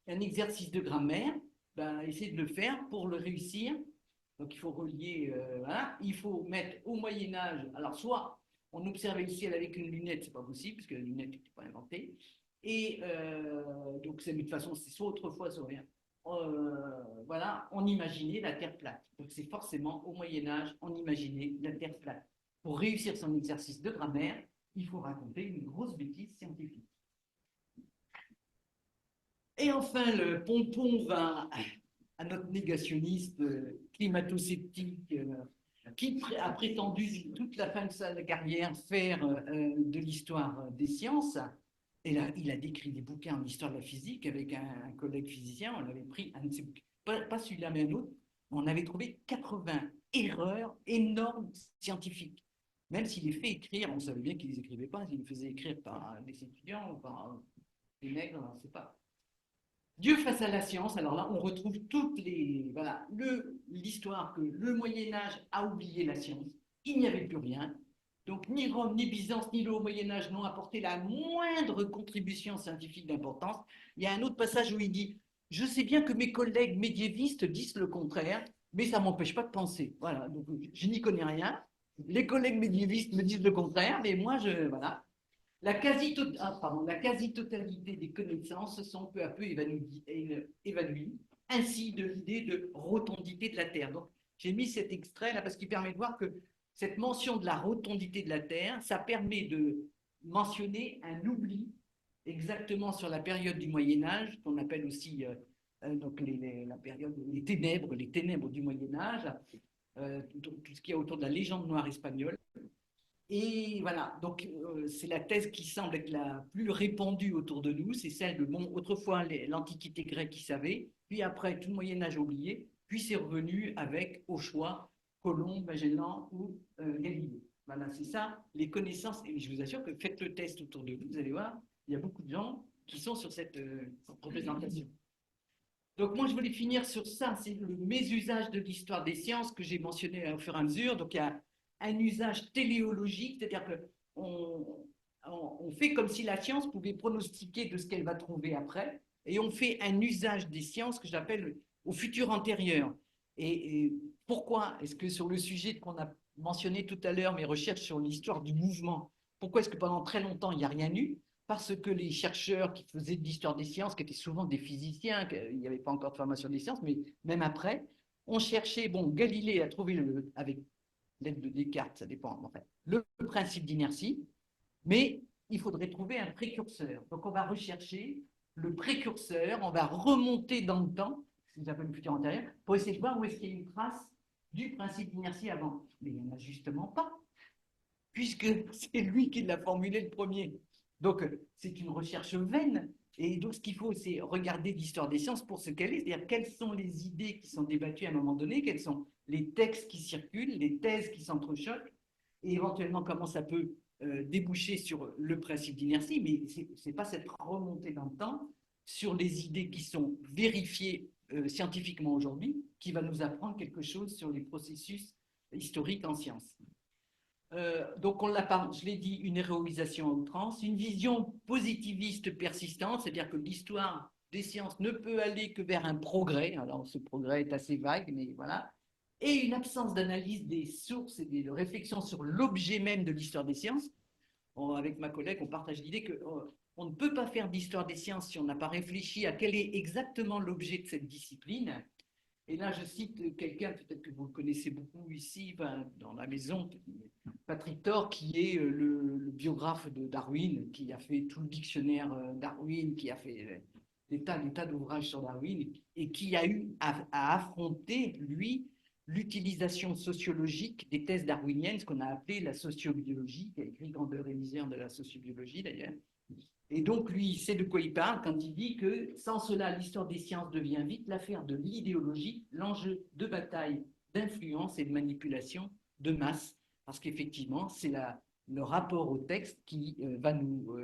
un exercice de grammaire. Ben, essayez de le faire pour le réussir. Donc, il faut relier. Voilà. Il faut mettre au Moyen-Âge. Alors, soit on observait le ciel avec une lunette, ce n'est pas possible, parce que la lunette n'était pas inventée. Et donc, de toute façon, c'est soit autrefois, soit rien. Voilà, on imaginait la Terre plate. Donc c'est forcément au Moyen-Âge, on imaginait la Terre plate. Pour réussir son exercice de grammaire, il faut raconter une grosse bêtise scientifique. Et enfin, le pompon va à notre négationniste climato-sceptique qui a prétendu toute la fin de sa carrière faire de l'histoire des sciences. Et là, il a décrit des bouquins en histoire de la physique avec un collègue physicien. On avait pris un de ses bouquins, pas celui-là, mais un autre. On avait trouvé 80 erreurs énormes scientifiques. Même s'il les fait écrire, on savait bien qu'il ne les écrivait pas, il les faisait écrire par des étudiants ou par des nègres, on ne sait pas. Dieu face à la science, alors là, on retrouve toutes les. Voilà, l'histoire que le Moyen-Âge a oublié la science. Il n'y avait plus rien. Donc, ni Rome, ni Byzance, ni le Haut Moyen-Âge n'ont apporté la moindre contribution scientifique d'importance. Il y a un autre passage où il dit je sais bien que mes collègues médiévistes disent le contraire, mais ça ne m'empêche pas de penser. Voilà, donc je n'y connais rien. Les collègues médiévistes me disent le contraire, mais moi, voilà. La quasi-totalité des connaissances sont peu à peu évanouies, ainsi de l'idée de rotondité de la Terre. Donc, j'ai mis cet extrait là parce qu'il permet de voir que cette mention de la rotondité de la Terre, ça permet de mentionner un oubli exactement sur la période du Moyen-Âge, qu'on appelle aussi donc la période, les ténèbres du Moyen-Âge, tout ce qu'il y a autour de la légende noire espagnole. Et voilà, donc c'est la thèse qui semble être la plus répandue autour de nous, c'est celle de, bon, autrefois l'Antiquité grecque qui savait, puis après tout le Moyen-Âge oublié, puis c'est revenu avec, au choix, Colomb, Magellan ou Galilée. Voilà, c'est ça, les connaissances, et je vous assure que faites le test autour de vous, vous allez voir, il y a beaucoup de gens qui sont sur cette représentation. Donc moi, je voulais finir sur ça, c'est le mésusage de l'histoire des sciences que j'ai mentionné au fur et à mesure, donc il y a un usage téléologique, c'est-à-dire qu'on fait comme si la science pouvait pronostiquer de ce qu'elle va trouver après, et on fait un usage des sciences que j'appelle au futur antérieur. Et pourquoi est-ce que sur le sujet qu'on a mentionné tout à l'heure, mes recherches sur l'histoire du mouvement, pourquoi est-ce que pendant très longtemps, il n'y a rien eu? Parce que les chercheurs qui faisaient de l'histoire des sciences, qui étaient souvent des physiciens, il n'y avait pas encore de formation des sciences, mais même après, on cherchait, bon, Galilée a trouvé, avec l'aide de Descartes, ça dépend, en fait, le principe d'inertie, mais il faudrait trouver un précurseur. Donc, on va rechercher le précurseur, on va remonter dans le temps, ce qu'on appelle le futur antérieur, pour essayer de voir où est-ce qu'il y a une trace du principe d'inertie avant. Mais il n'y en a justement pas, puisque c'est lui qui l'a formulé le premier. Donc, c'est une recherche vaine. Et donc, ce qu'il faut, c'est regarder l'histoire des sciences pour ce qu'elle est, c'est-à-dire quelles sont les idées qui sont débattues à un moment donné, quels sont les textes qui circulent, les thèses qui s'entrechoquent, et éventuellement comment ça peut déboucher sur le principe d'inertie, mais ce n'est pas cette remontée dans le temps sur les idées qui sont vérifiées scientifiquement aujourd'hui qui va nous apprendre quelque chose sur les processus historiques en sciences. Donc, on l'a pas, je l'ai dit, une héroïsation à outrance, une vision positiviste persistante, c'est-à-dire que l'histoire des sciences ne peut aller que vers un progrès, alors ce progrès est assez vague, mais voilà, et une absence d'analyse des sources et de réflexion sur l'objet même de l'histoire des sciences. Avec ma collègue, on partage l'idée qu'on ne peut pas faire d'histoire des sciences si on n'a pas réfléchi à quel est exactement l'objet de cette discipline. Et là, je cite quelqu'un, peut-être que vous le connaissez beaucoup ici, dans la maison, Patrick Thor, qui est le biographe de Darwin, qui a fait tout le dictionnaire Darwin, qui a fait des tas d'ouvrages sur Darwin, et qui a eu à affronter, lui, l'utilisation sociologique des thèses darwiniennes, ce qu'on a appelé la sociobiologie, qui a écrit Grandeur et misère de la sociobiologie d'ailleurs. Et donc, lui, il sait de quoi il parle quand il dit que sans cela, l'histoire des sciences devient vite l'affaire de l'idéologie, l'enjeu de bataille, d'influence et de manipulation de masse. Parce qu'effectivement, c'est le rapport au texte qui va nous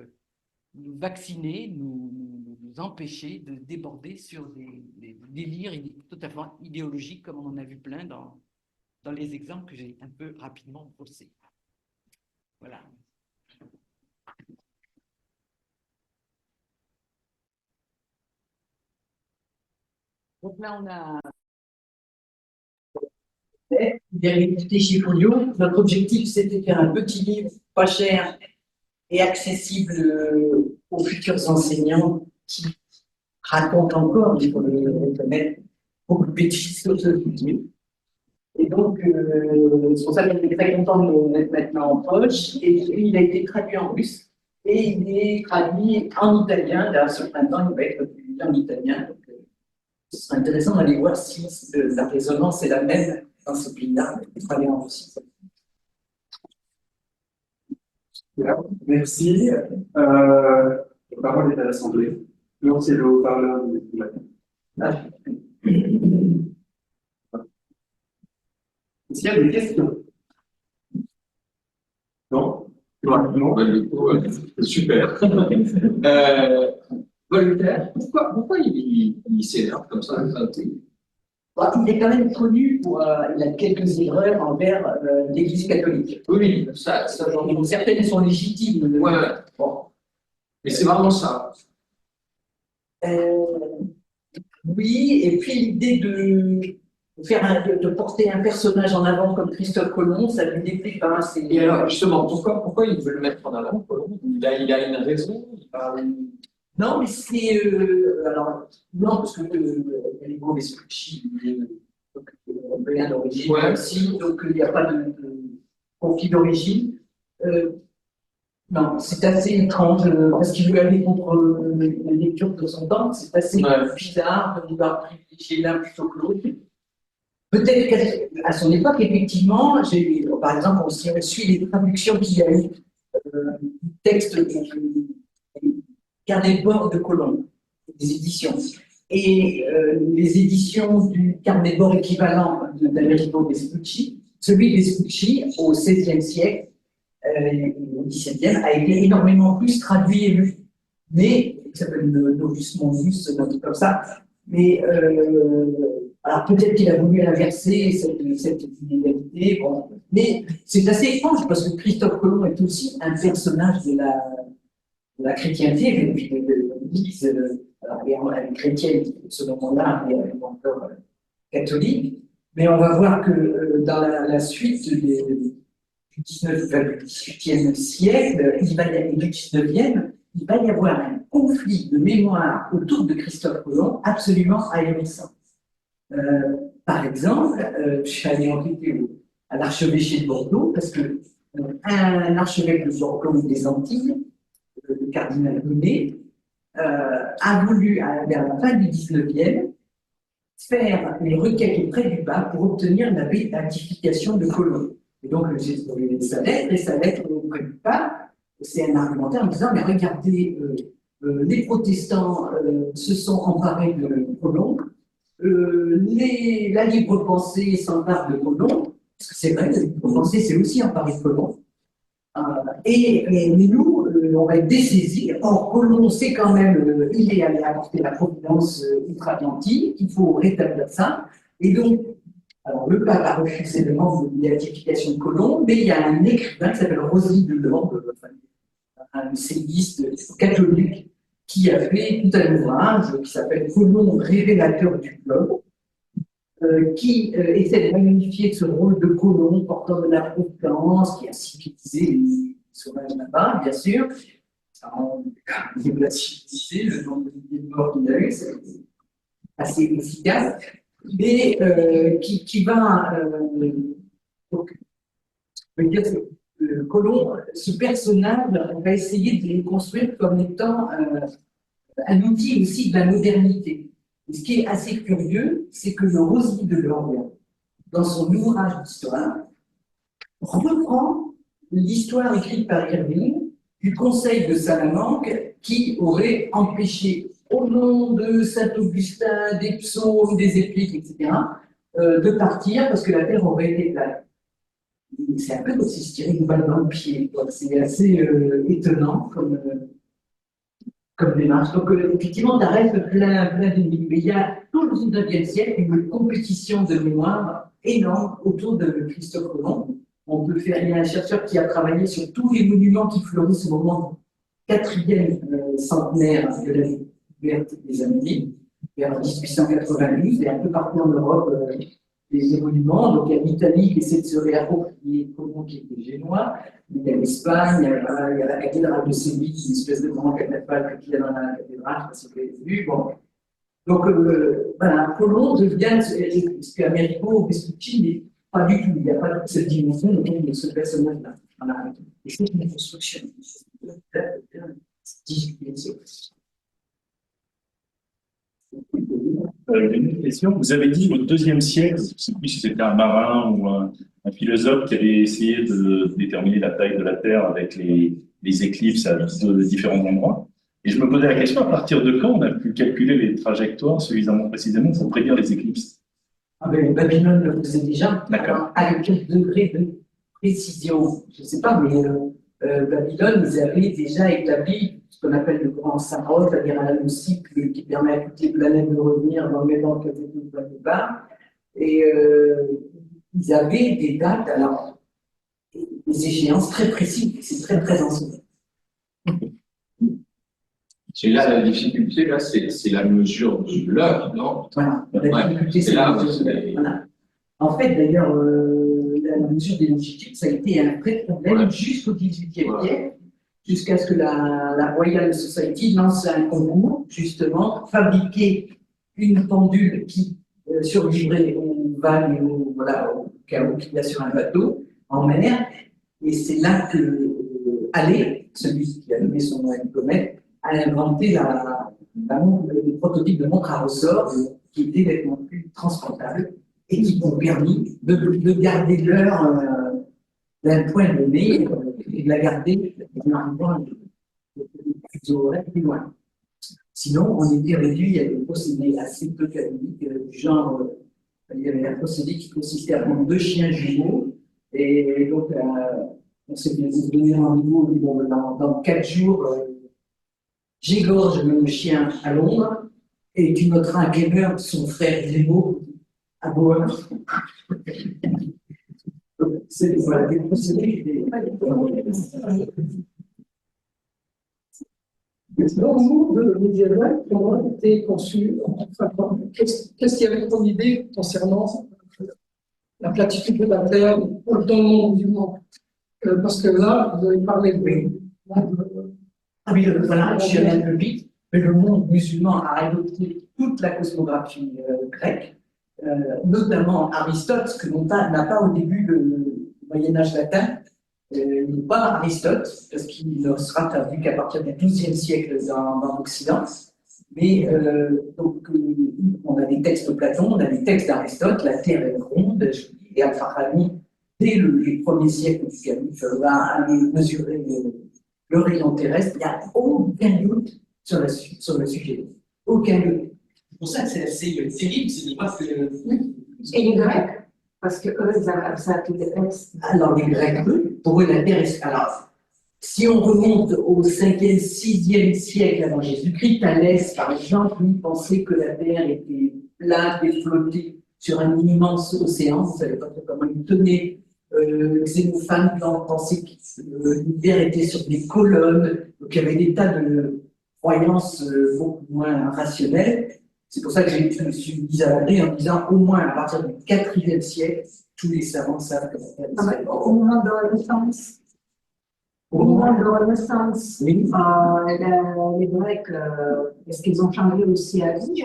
vacciner, nous empêcher de déborder sur des délires tout à fait idéologiques, comme on en a vu plein dans les exemples que j'ai un peu rapidement brossés. Voilà. Donc là, on a Vérité chez Folio. Notre objectif, c'était de faire un petit livre pas cher et accessible aux futurs enseignants qui racontent encore, il faut le reconnaître, beaucoup de bêtises sur ce sujet. Et donc, c'est pour ça qu'on est très content de le mettre maintenant en poche. Et il a été traduit en russe et il est traduit en italien. Là, ce printemps, il va être publié en italien. Donc, ce serait intéressant d'aller voir si la résonance est la même dans ce pays-là. Traduit en russe. Merci. La parole est à l'Assemblée. Non, c'est le haut-parleur de la. Est-ce qu'il y a des questions? Non? Non, du coup, super. Voltaire, pourquoi il s'énerve comme ça? Il est quand même connu pour il a quelques erreurs envers l'Église catholique. Oui, ça Donc, certaines sont légitimes. Ouais. Bon. Mais c'est vraiment ça. Oui, et puis l'idée de porter un personnage en avant comme Christophe Colomb, ça lui déplaît pas assez. Et alors, justement, pourquoi il veut le mettre en avant, Colomb? Il a une raison? Non, mais c'est. Alors, non, parce que Enrico Vespucci est européen d'origine aussi, donc il n'y a pas de conflit d'origine. Non, c'est assez étrange, parce qu'il veut aller contre la lecture de son temps, c'est assez bizarre de vouloir privilégier l'un plutôt que l'autre. Peut-être qu'à son époque, effectivement, par exemple, si on suit les traductions qu'il y a eu du texte Carnet de bord de Colomb, des éditions, et les éditions du carnet de bord équivalent d'Americo Vespucci, celui de Vespucci au XVIe siècle, au XVIIe, a été énormément plus traduit et lu. Mais, il s'appelle Novus Mundus, un truc comme ça, mais alors peut-être qu'il a voulu inverser cette inégalité, bon. Mais c'est assez étrange parce que Christophe Colomb est aussi un personnage de la chrétienté, depuis l'Église, chrétienne, ce moment-là, mais encore catholique. Mais on va voir que dans la suite du 18e siècle, du 19e, il va y avoir un conflit de mémoire autour de Christophe Colomb absolument ahurissant. Par exemple, je suis allé enquêter à l'archevêché de Bordeaux, parce que un archevêque de Bordeaux des Antilles le cardinal Bonnet, a voulu, vers la fin du 19e, faire les requêtes auprès du pape pour obtenir la béatification de Colomb. Et donc, j'ai trouvé sa lettre, et sa lettre auprès du pape, c'est un argumentaire en disant, mais regardez, les protestants se sont emparés de Colomb, la libre pensée s'empare de Colomb, parce que c'est vrai, la libre pensée, c'est aussi emparé de Colomb. Mais nous, on va être dessaisis. Or, Colomb, c'est quand même, il est allé apporter la providence outre-Atlantique, il faut rétablir ça. Et donc, alors, le pape a refusé le membre de béatification de Colomb, mais il y a un écrivain qui s'appelle Rosely de Lorde, un essayiste catholique, qui a fait tout un ouvrage qui s'appelle Colomb, révélateur du globe, qui essaie de magnifier ce rôle de colon, porteur de la providence, qui a civilisé les sauvages là-bas, bien sûr. Il a civilisé le nombre de morts qu'il a eu, c'est assez efficace, mais qui va. Donc, je veux dire, Colomb, ce personnage, on va essayer de le construire comme étant un outil aussi de la modernité. Et ce qui est assez curieux, c'est que le Rosely de Lorde, dans son ouvrage d'histoire, reprend l'histoire écrite par Irving du Conseil de Salamanque qui aurait empêché, au nom de Saint-Augustin, des psaumes, des épiques, etc., de partir parce que la terre aurait été plate. C'est un peu comme si se tirait une balle dans le pied. C'est assez étonnant comme démarche. Donc, effectivement, ça reste plein d'énigmes. Mais il y a tout le 19e siècle une compétition de mémoire énorme autour de Christophe Colomb. On peut faire, il y a un chercheur qui a travaillé sur tous les monuments qui fleurissent au moment du 4e centenaire de la découverte des Amériques, vers 1892, et un peu partout en Europe, des monuments. Donc, il y a l'Italie qui essaie de se réapproprier Colomb qui était génois. Il y a l'Espagne, il y a la cathédrale de Séville, une espèce de grand catafalque qu'il y a dans la cathédrale, je ne sais pas si vous l'avez vu. Bon. Donc, voilà, Colomb devient, ce qu'Americo Vespucci n'est pas du tout. Il n'y a pas cette dimension de ce personnage-là. Voilà. Et c'est une construction. Une question. Vous avez dit au IIe siècle, je ne sais plus si c'était un marin ou un philosophe qui avait essayé de déterminer la taille de la Terre avec les éclipses à différents endroits. Et je me posais la question, à partir de quand on a pu calculer les trajectoires suffisamment précisément pour prédire les éclipses? Ah ben, Babylone le faisait déjà. D'accord. À quel degré de précision, je ne sais pas, mais Babylone, ils avaient déjà établi ce qu'on appelle le grand synchrone, c'est-à-dire un cycle qui permet à toutes les planètes de revenir dans le même ordre qu'elles étaient au point de départ. Et ils avaient des dates, alors, des échéances très précises, c'est très, très ancien. Et là, la difficulté, là, c'est la mesure de l'heure, non? Voilà, la difficulté, c'est la mesure de l'heure. Voilà. En fait, d'ailleurs, la mesure des longitudes, ça a été un vrai problème jusqu'au XVIIIe siècle, jusqu'à ce que la Royal Society lance un concours, justement, pour fabriquer une pendule qui survivrait aux vagues et au chaos qu'il y a sur un bateau en mer. Et c'est là que Halley, celui qui a donné son nom à Nicomet, a inventé le prototype de montre à ressort qui était nettement plus transportable et qui ont permis de garder l'heure d'un point donné et de la garder plus loin. Sinon, on était réduit à des procédés assez peu canoniques, du genre, il y avait un procédé qui consistait à prendre 2 chiens jumeaux, et donc on s'est donné rendez-vous dans 4 jours. J'égorge mon chien à Londres et tu noteras à quelle heure son frère Grimaud à Bois. C'est voilà, des procédés. Dans le monde médiéval, comment a été conçu, qu'est-ce qu'il y avait comme idée concernant la platitude de la Terre dans le monde musulman? Parce que là, vous avez parlé de. Ah oui, voilà, je suis allé un peu vite, mais le monde musulman a adopté toute la cosmographie grecque, notamment Aristote, ce que l'on n'a pas au début le Moyen-Âge latin, pas Aristote, parce qu'il ne sera traduit qu'à partir du XIIe siècle dans l'Occident. Mais donc, on a des textes de Platon, on a des textes d'Aristote, la Terre est ronde, et Al-Farabi, dès les premiers siècles du Califfe, va aller mesurer le rayon terrestre. Il n'y a aucun doute sur le sujet. Aucun doute. C'est pour ça que c'est assez terrible, c'est pas que. Et les Grecs, parce que eux, ils avaient ça à tous les textes. Alors, les Grecs, pour eux, la Terre est. Alors, si on remonte au 5e, 6e siècle avant Jésus-Christ, Thalès, par exemple, lui pensait que la Terre était plate et flottée sur un immense océan. Vous ne savez pas trop comment il tenait. Xénophane pensait que l'univers était sur des colonnes. Donc, il y avait des tas de croyances beaucoup moins rationnelles. C'est pour ça que je me suis désavoué en disant au moins à partir du 4e siècle, tous les savants savent que la Terre est Au moment de la Renaissance, au moment de la Renaissance, oui. les Grecs, est-ce qu'ils ont changé aussi à vie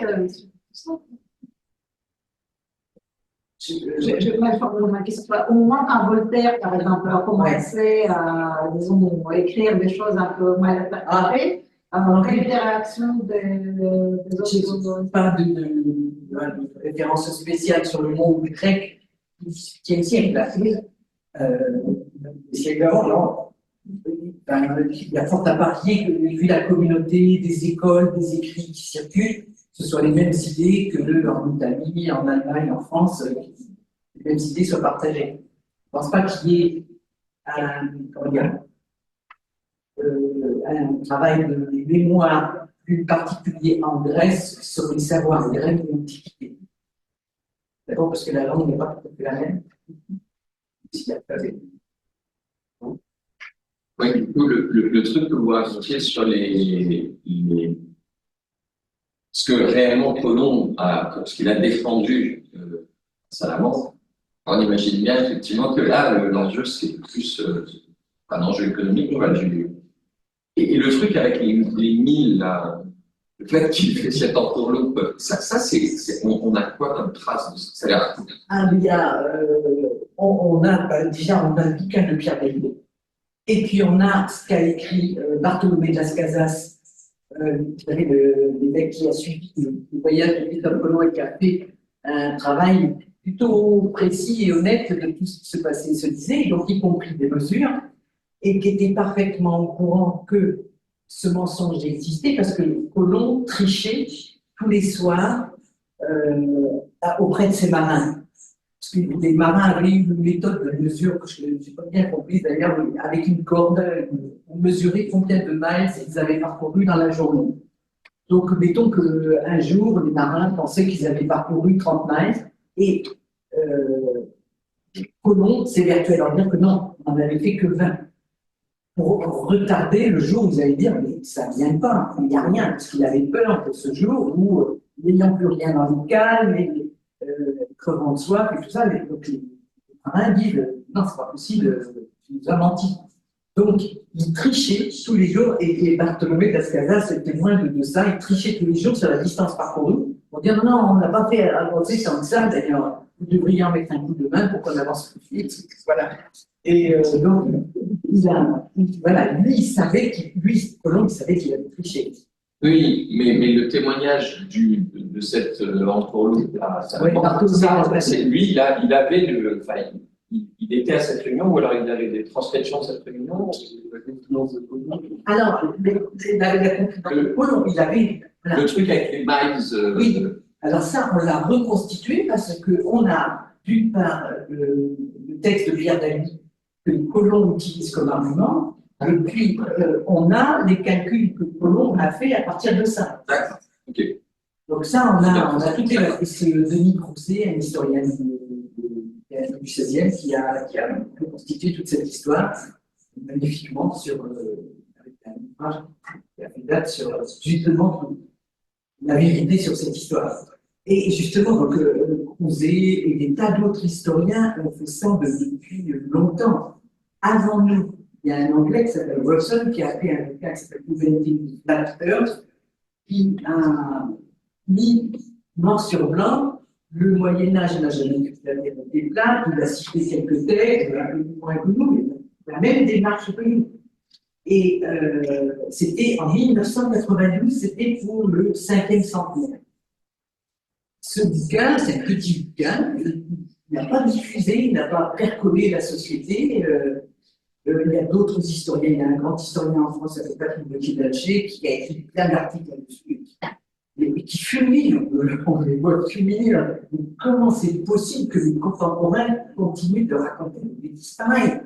je m'informe ma question. Au moment quand Voltaire, par exemple, a commencé à, disons, écrire des choses un peu mal interprétées, quelle était la réaction des autres? Pas de référence spéciale sur le mot grec du 6e siècle. Là. Le siècle avant, non. Il y a fort à parier que, vu la communauté, des écoles, des écrits qui circulent, ce soient les mêmes idées que en Italie, en Allemagne, en France, les mêmes idées soient partagées. Je ne pense pas qu'il y ait un travail de mémoire plus particulier en Grèce sur les savoirs grecs de l'Antiquité. D'abord parce que la langue n'est pas tout à fait la même. Oui, du coup, le truc que vous racontiez sur ce que réellement Colomb ce qu'il a défendu Salamandre, on imagine bien effectivement que là, l'enjeu, c'est plus un enjeu économique. Et le truc avec les milles, là, le fait qu'il fait cette entourloupe, on a quoi comme trace de ça? On a le bouquin de Pierre Bailly. Et puis on a ce qu'a écrit Bartholomé de Las Casas, l'évêque qui a suivi le voyage de Christophe Colomb et qui a fait un travail plutôt précis et honnête de tout ce qui se passait et se disait, donc y compris des mesures, et qui était parfaitement au courant que ce mensonge existait parce que Colomb trichait tous les soirs auprès de ses marins. Parce que les marins avaient une méthode de mesure que je n'ai pas bien comprise d'ailleurs, avec une corde, on mesurait combien de miles ils avaient parcouru dans la journée. Donc, mettons qu'un jour, les marins pensaient qu'ils avaient parcouru 30 miles et Colomb s'évertuait à leur dire que non, on n'avait fait que 20. Pour retarder le jour où vous allez dire, mais ça ne vient pas, il n'y a rien, parce qu'il avait peur de ce jour où, n'ayant plus rien dans le calme, crevant de soif et tout ça, donc les marins disent, non, c'est pas possible, tu nous as menti. Donc, il trichait tous les jours, et Bartholomé de Las Casas est témoin de ça, il trichait tous les jours sur la distance parcourue, pour dire, non, on n'a pas fait avancer tant que ça, d'ailleurs, vous devriez en mettre un coup de main pour qu'on avance plus vite, voilà. Et donc, lui, il savait Colomb, il savait qu'il avait triché. Oui, mais le témoignage de cette entourloupe, lui, il était à cette réunion, ou alors il avait des transcriptions de cette réunion. Alors, il avait la confidence de Colomb, il avait. Le truc avec les miles. Oui, alors ça, on l'a reconstitué parce qu'on a, d'une part, le texte de Pierre Daly que Colomb utilise comme argument, et puis on a les calculs que Colomb a fait à partir de ça. D'accord. Ok. Donc ça, on a tout fait. C'est Denis Crouzet, un historien du XVIe, qui a reconstitué toute cette histoire magnifiquement avec un ouvrage qui a fait date sur justement la vérité sur cette histoire. Et justement, donc, Crouzet et des tas d'autres historiens ont fait ça depuis longtemps. Avant nous, il y a un Anglais qui s'appelle Wilson qui a fait un bouquin qui s'appelle Inventing Flat Earth, qui a mis noir sur blanc le Moyen-Âge n'a jamais vu la Terre était plate, il a cité quelques textes, un peu moins que nous, mais la même démarche que nous. Et c'était en 1992, c'était pour le 5e centenaire. Ce bouquin, c'est un petit bouquin, il n'a pas diffusé, il n'a pas percolé la société. Il y a d'autres historiens, il y a un grand historien en France, qui s'appelle Patrick Bocquet-Dalcher, qui a écrit plein d'articles là-dessus, et qui fulmine, on les voit fulminer. Comment c'est possible que les contemporains continuent de raconter des disparaît?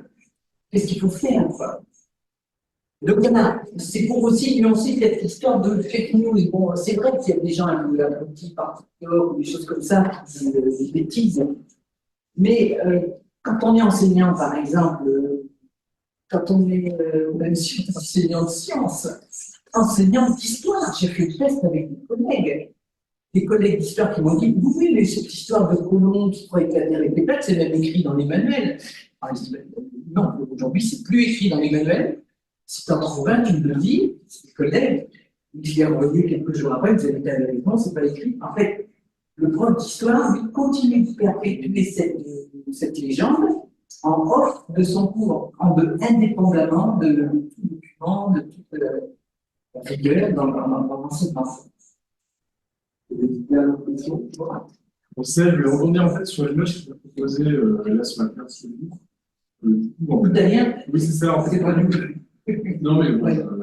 Qu'est-ce qu'il faut faire, quoi? Donc, c'est pour aussi nuancer cette histoire de fake news. Bon, c'est vrai qu'il y a des gens un petit par TikTok ou des choses comme ça, des bêtises. Mais quand on est enseignant, par exemple, quand on est même si on est enseignant de sciences, enseignant d'histoire, j'ai fait le test avec des collègues d'histoire qui m'ont dit oui, mais cette histoire de colons qui croient éclater les plaques, c'est même écrit dans les manuels. Alors, je dis, non, aujourd'hui, c'est plus écrit dans les manuels. Si tu en trouves un, tu me le dis, c'est des collègues. Je l'ai envoyé quelques jours après, vous avez été avec moi, c'est pas écrit. En fait, le prof d'histoire, lui, continue de perpétuer cette légende en off de son cours, indépendamment de tout document, de toute rigueur dans l'enseignement. On sait, je vais rebondir en fait sur l'image que tu as proposée là sur la carte sur le livre. Italien? Oui, c'est ça, en fait. C'est pas du tout. Non, mais bon, ouais, en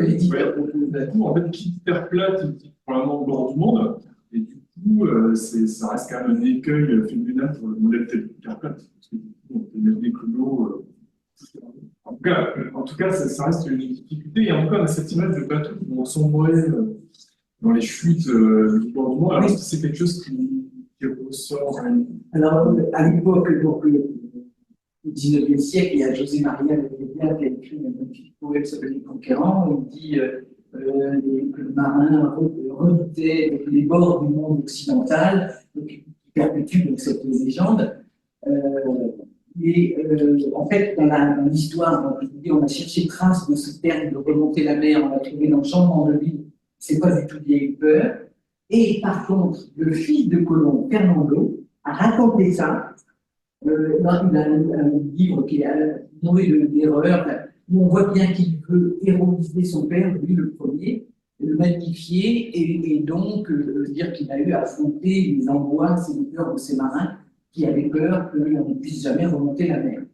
fait, qui terre plate, qui probablement au bord du monde, et du coup, ça reste quand même un écueil féminin pour le modèle terre plate, parce que du coup, on peut mettre des clodos. En tout cas, ça reste une difficulté, et encore, on a cette image de bateau qui vont sombrer dans les chutes du bord du monde. Alors, est-ce que c'est quelque chose qui ressort? Alors, à l'époque, donc, au XIXe siècle, il y a José Maria de Bédia qui a écrit un magnifique poème qui s'appelle Les Conquérants, où il dit que le marin redoutait les bords du monde occidental, qui perpétue donc, cette légende. En fait, dans l'histoire, on a cherché trace de ce terme de remonter la mer, on l'a trouvé dans le changement de vie, c'est pas du tout vieille peur. Et par contre, le fils de Colomb, Fernando, a raconté ça. Il a un livre qui est nourri d'erreurs, où on voit bien qu'il veut héroïser son père, lui le premier, le magnifier, et donc dire qu'il a eu à affronter les angoisses et les peurs de ces marins qui avaient peur qu'on ne puisse jamais remonter la mer.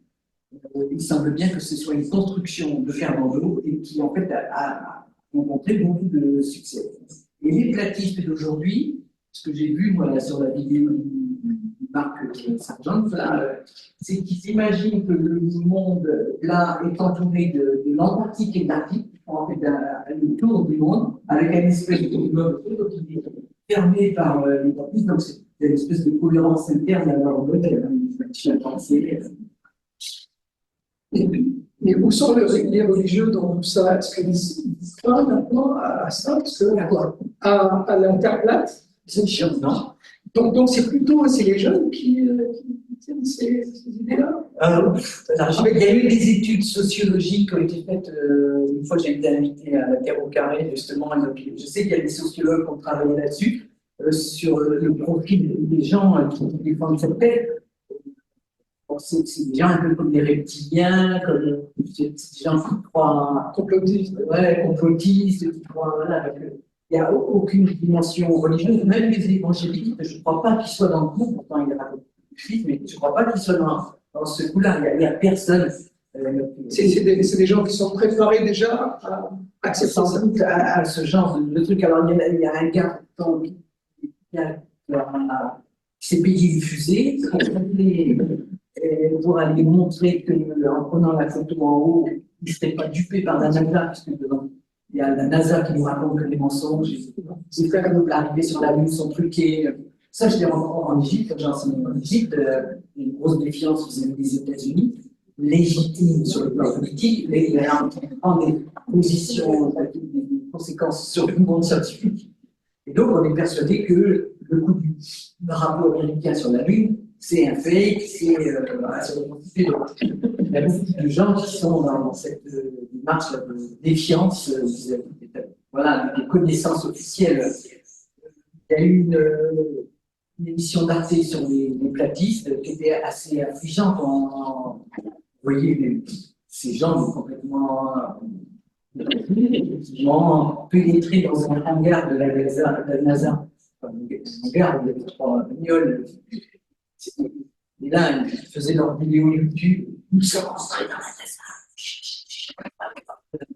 Il semble bien que ce soit une construction de Fernando et qui en fait a rencontré beaucoup de succès. Et les platistes d'aujourd'hui, ce que j'ai vu moi là, sur la vidéo Marc Sargent, c'est qu'ils s'imaginent que le monde là est entouré de l'Antarctique et de l'Arctique, en fait le tour du monde, avec une espèce de globe qui est fermé par les platistes, donc c'est une espèce de cohérence interne à leur modèle. Mais où sont les religieux dans tout ça? Est-ce qu'ils croient maintenant à ça? Parce que, à l'interplate, c'est chiant, non? Donc c'est plutôt les jeunes qui tiennent ces idées-là. Il y a eu des études sociologiques qui ont été faites. Une fois, j'ai été invité à la Terre au Carré, justement. Je sais qu'il y a des sociologues qui ont travaillé là-dessus, sur le profil des gens qui défendent cette paix. C'est des gens un peu comme des reptiliens, comme des gens qui croient complotistes, qui croient, voilà, il n'y a aucune dimension religieuse, même les évangélistes, je ne crois pas qu'ils soient dans le coup, pourtant il y a le Christ, mais je ne crois pas qu'ils soient dans ce coup-là, il n'y a personne. C'est des gens qui sont préparés déjà à accepter sans doute à ce genre de truc. Alors il y a un gars qui s'est payé une fusée, pour aller montrer qu'en prenant la photo en haut, il ne serait pas dupé par la NASA, puisque il y a la NASA qui nous raconte que les mensonges, les faits comme l'arrivée sur la Lune sont truqués. Ça, je l'ai en Égypte, quand j'enseigne en Égypte, une grosse défiance vis-à-vis des États-Unis, légitime sur le plan politique, mais il prend des positions, des conséquences sur le monde scientifique. Et donc, on est persuadé que le coup du drapeau américain sur la Lune, c'est un fake, c'est il y a beaucoup de gens qui sont dans cette démarche de défiance des connaissances officielles. Il y a eu une émission d'Arte sur les platistes qui était assez affligeante. Vous voyez ces gens sont complètement pénétrés dans un hangar de la NASA, un hangar où il y avait 3 bagnoles. Et là, ils faisaient leur vidéo YouTube. Nous sommes entrés dans la NASA.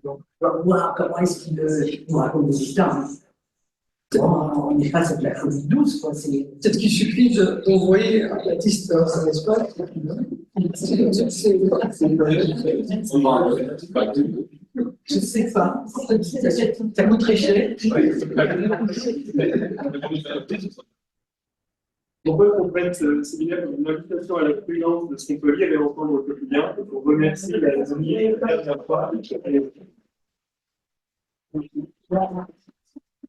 Donc, on va voir comment est-ce qu'ils nous racontent des histoires. On est face à de la folie douce, quoi. Peut-être qu'il suffit d'envoyer un artiste dans l'espace. Je sais pas. Ça coûte très cher. On peut comprendre ce séminaire comme une invitation à la prudence de ce qu'on peut lire et entendre au quotidien. Pour remercier la dernière fois.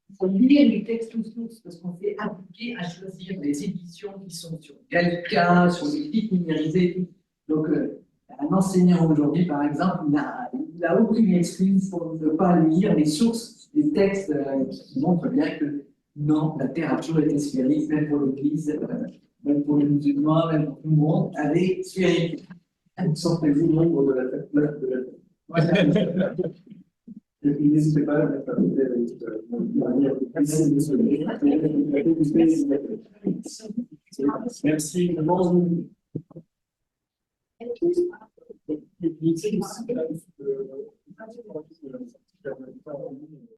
Il faut lire les textes sources parce qu'on s'est appliqué à choisir des éditions qui sont sur Gallica, sur les titres numérisés. Donc, un enseignant aujourd'hui, par exemple, il n'a aucune excuse pour ne pas lire les sources des textes qui montrent bien que non, la Terre a toujours été sphérique, même pour l'Église, même pour les musulmans, même pour tout le monde, elle est sphérique. Sortez-vous nombre de la Terre. Et puis n'hésitez pas à mettre à côté Merci. Merci.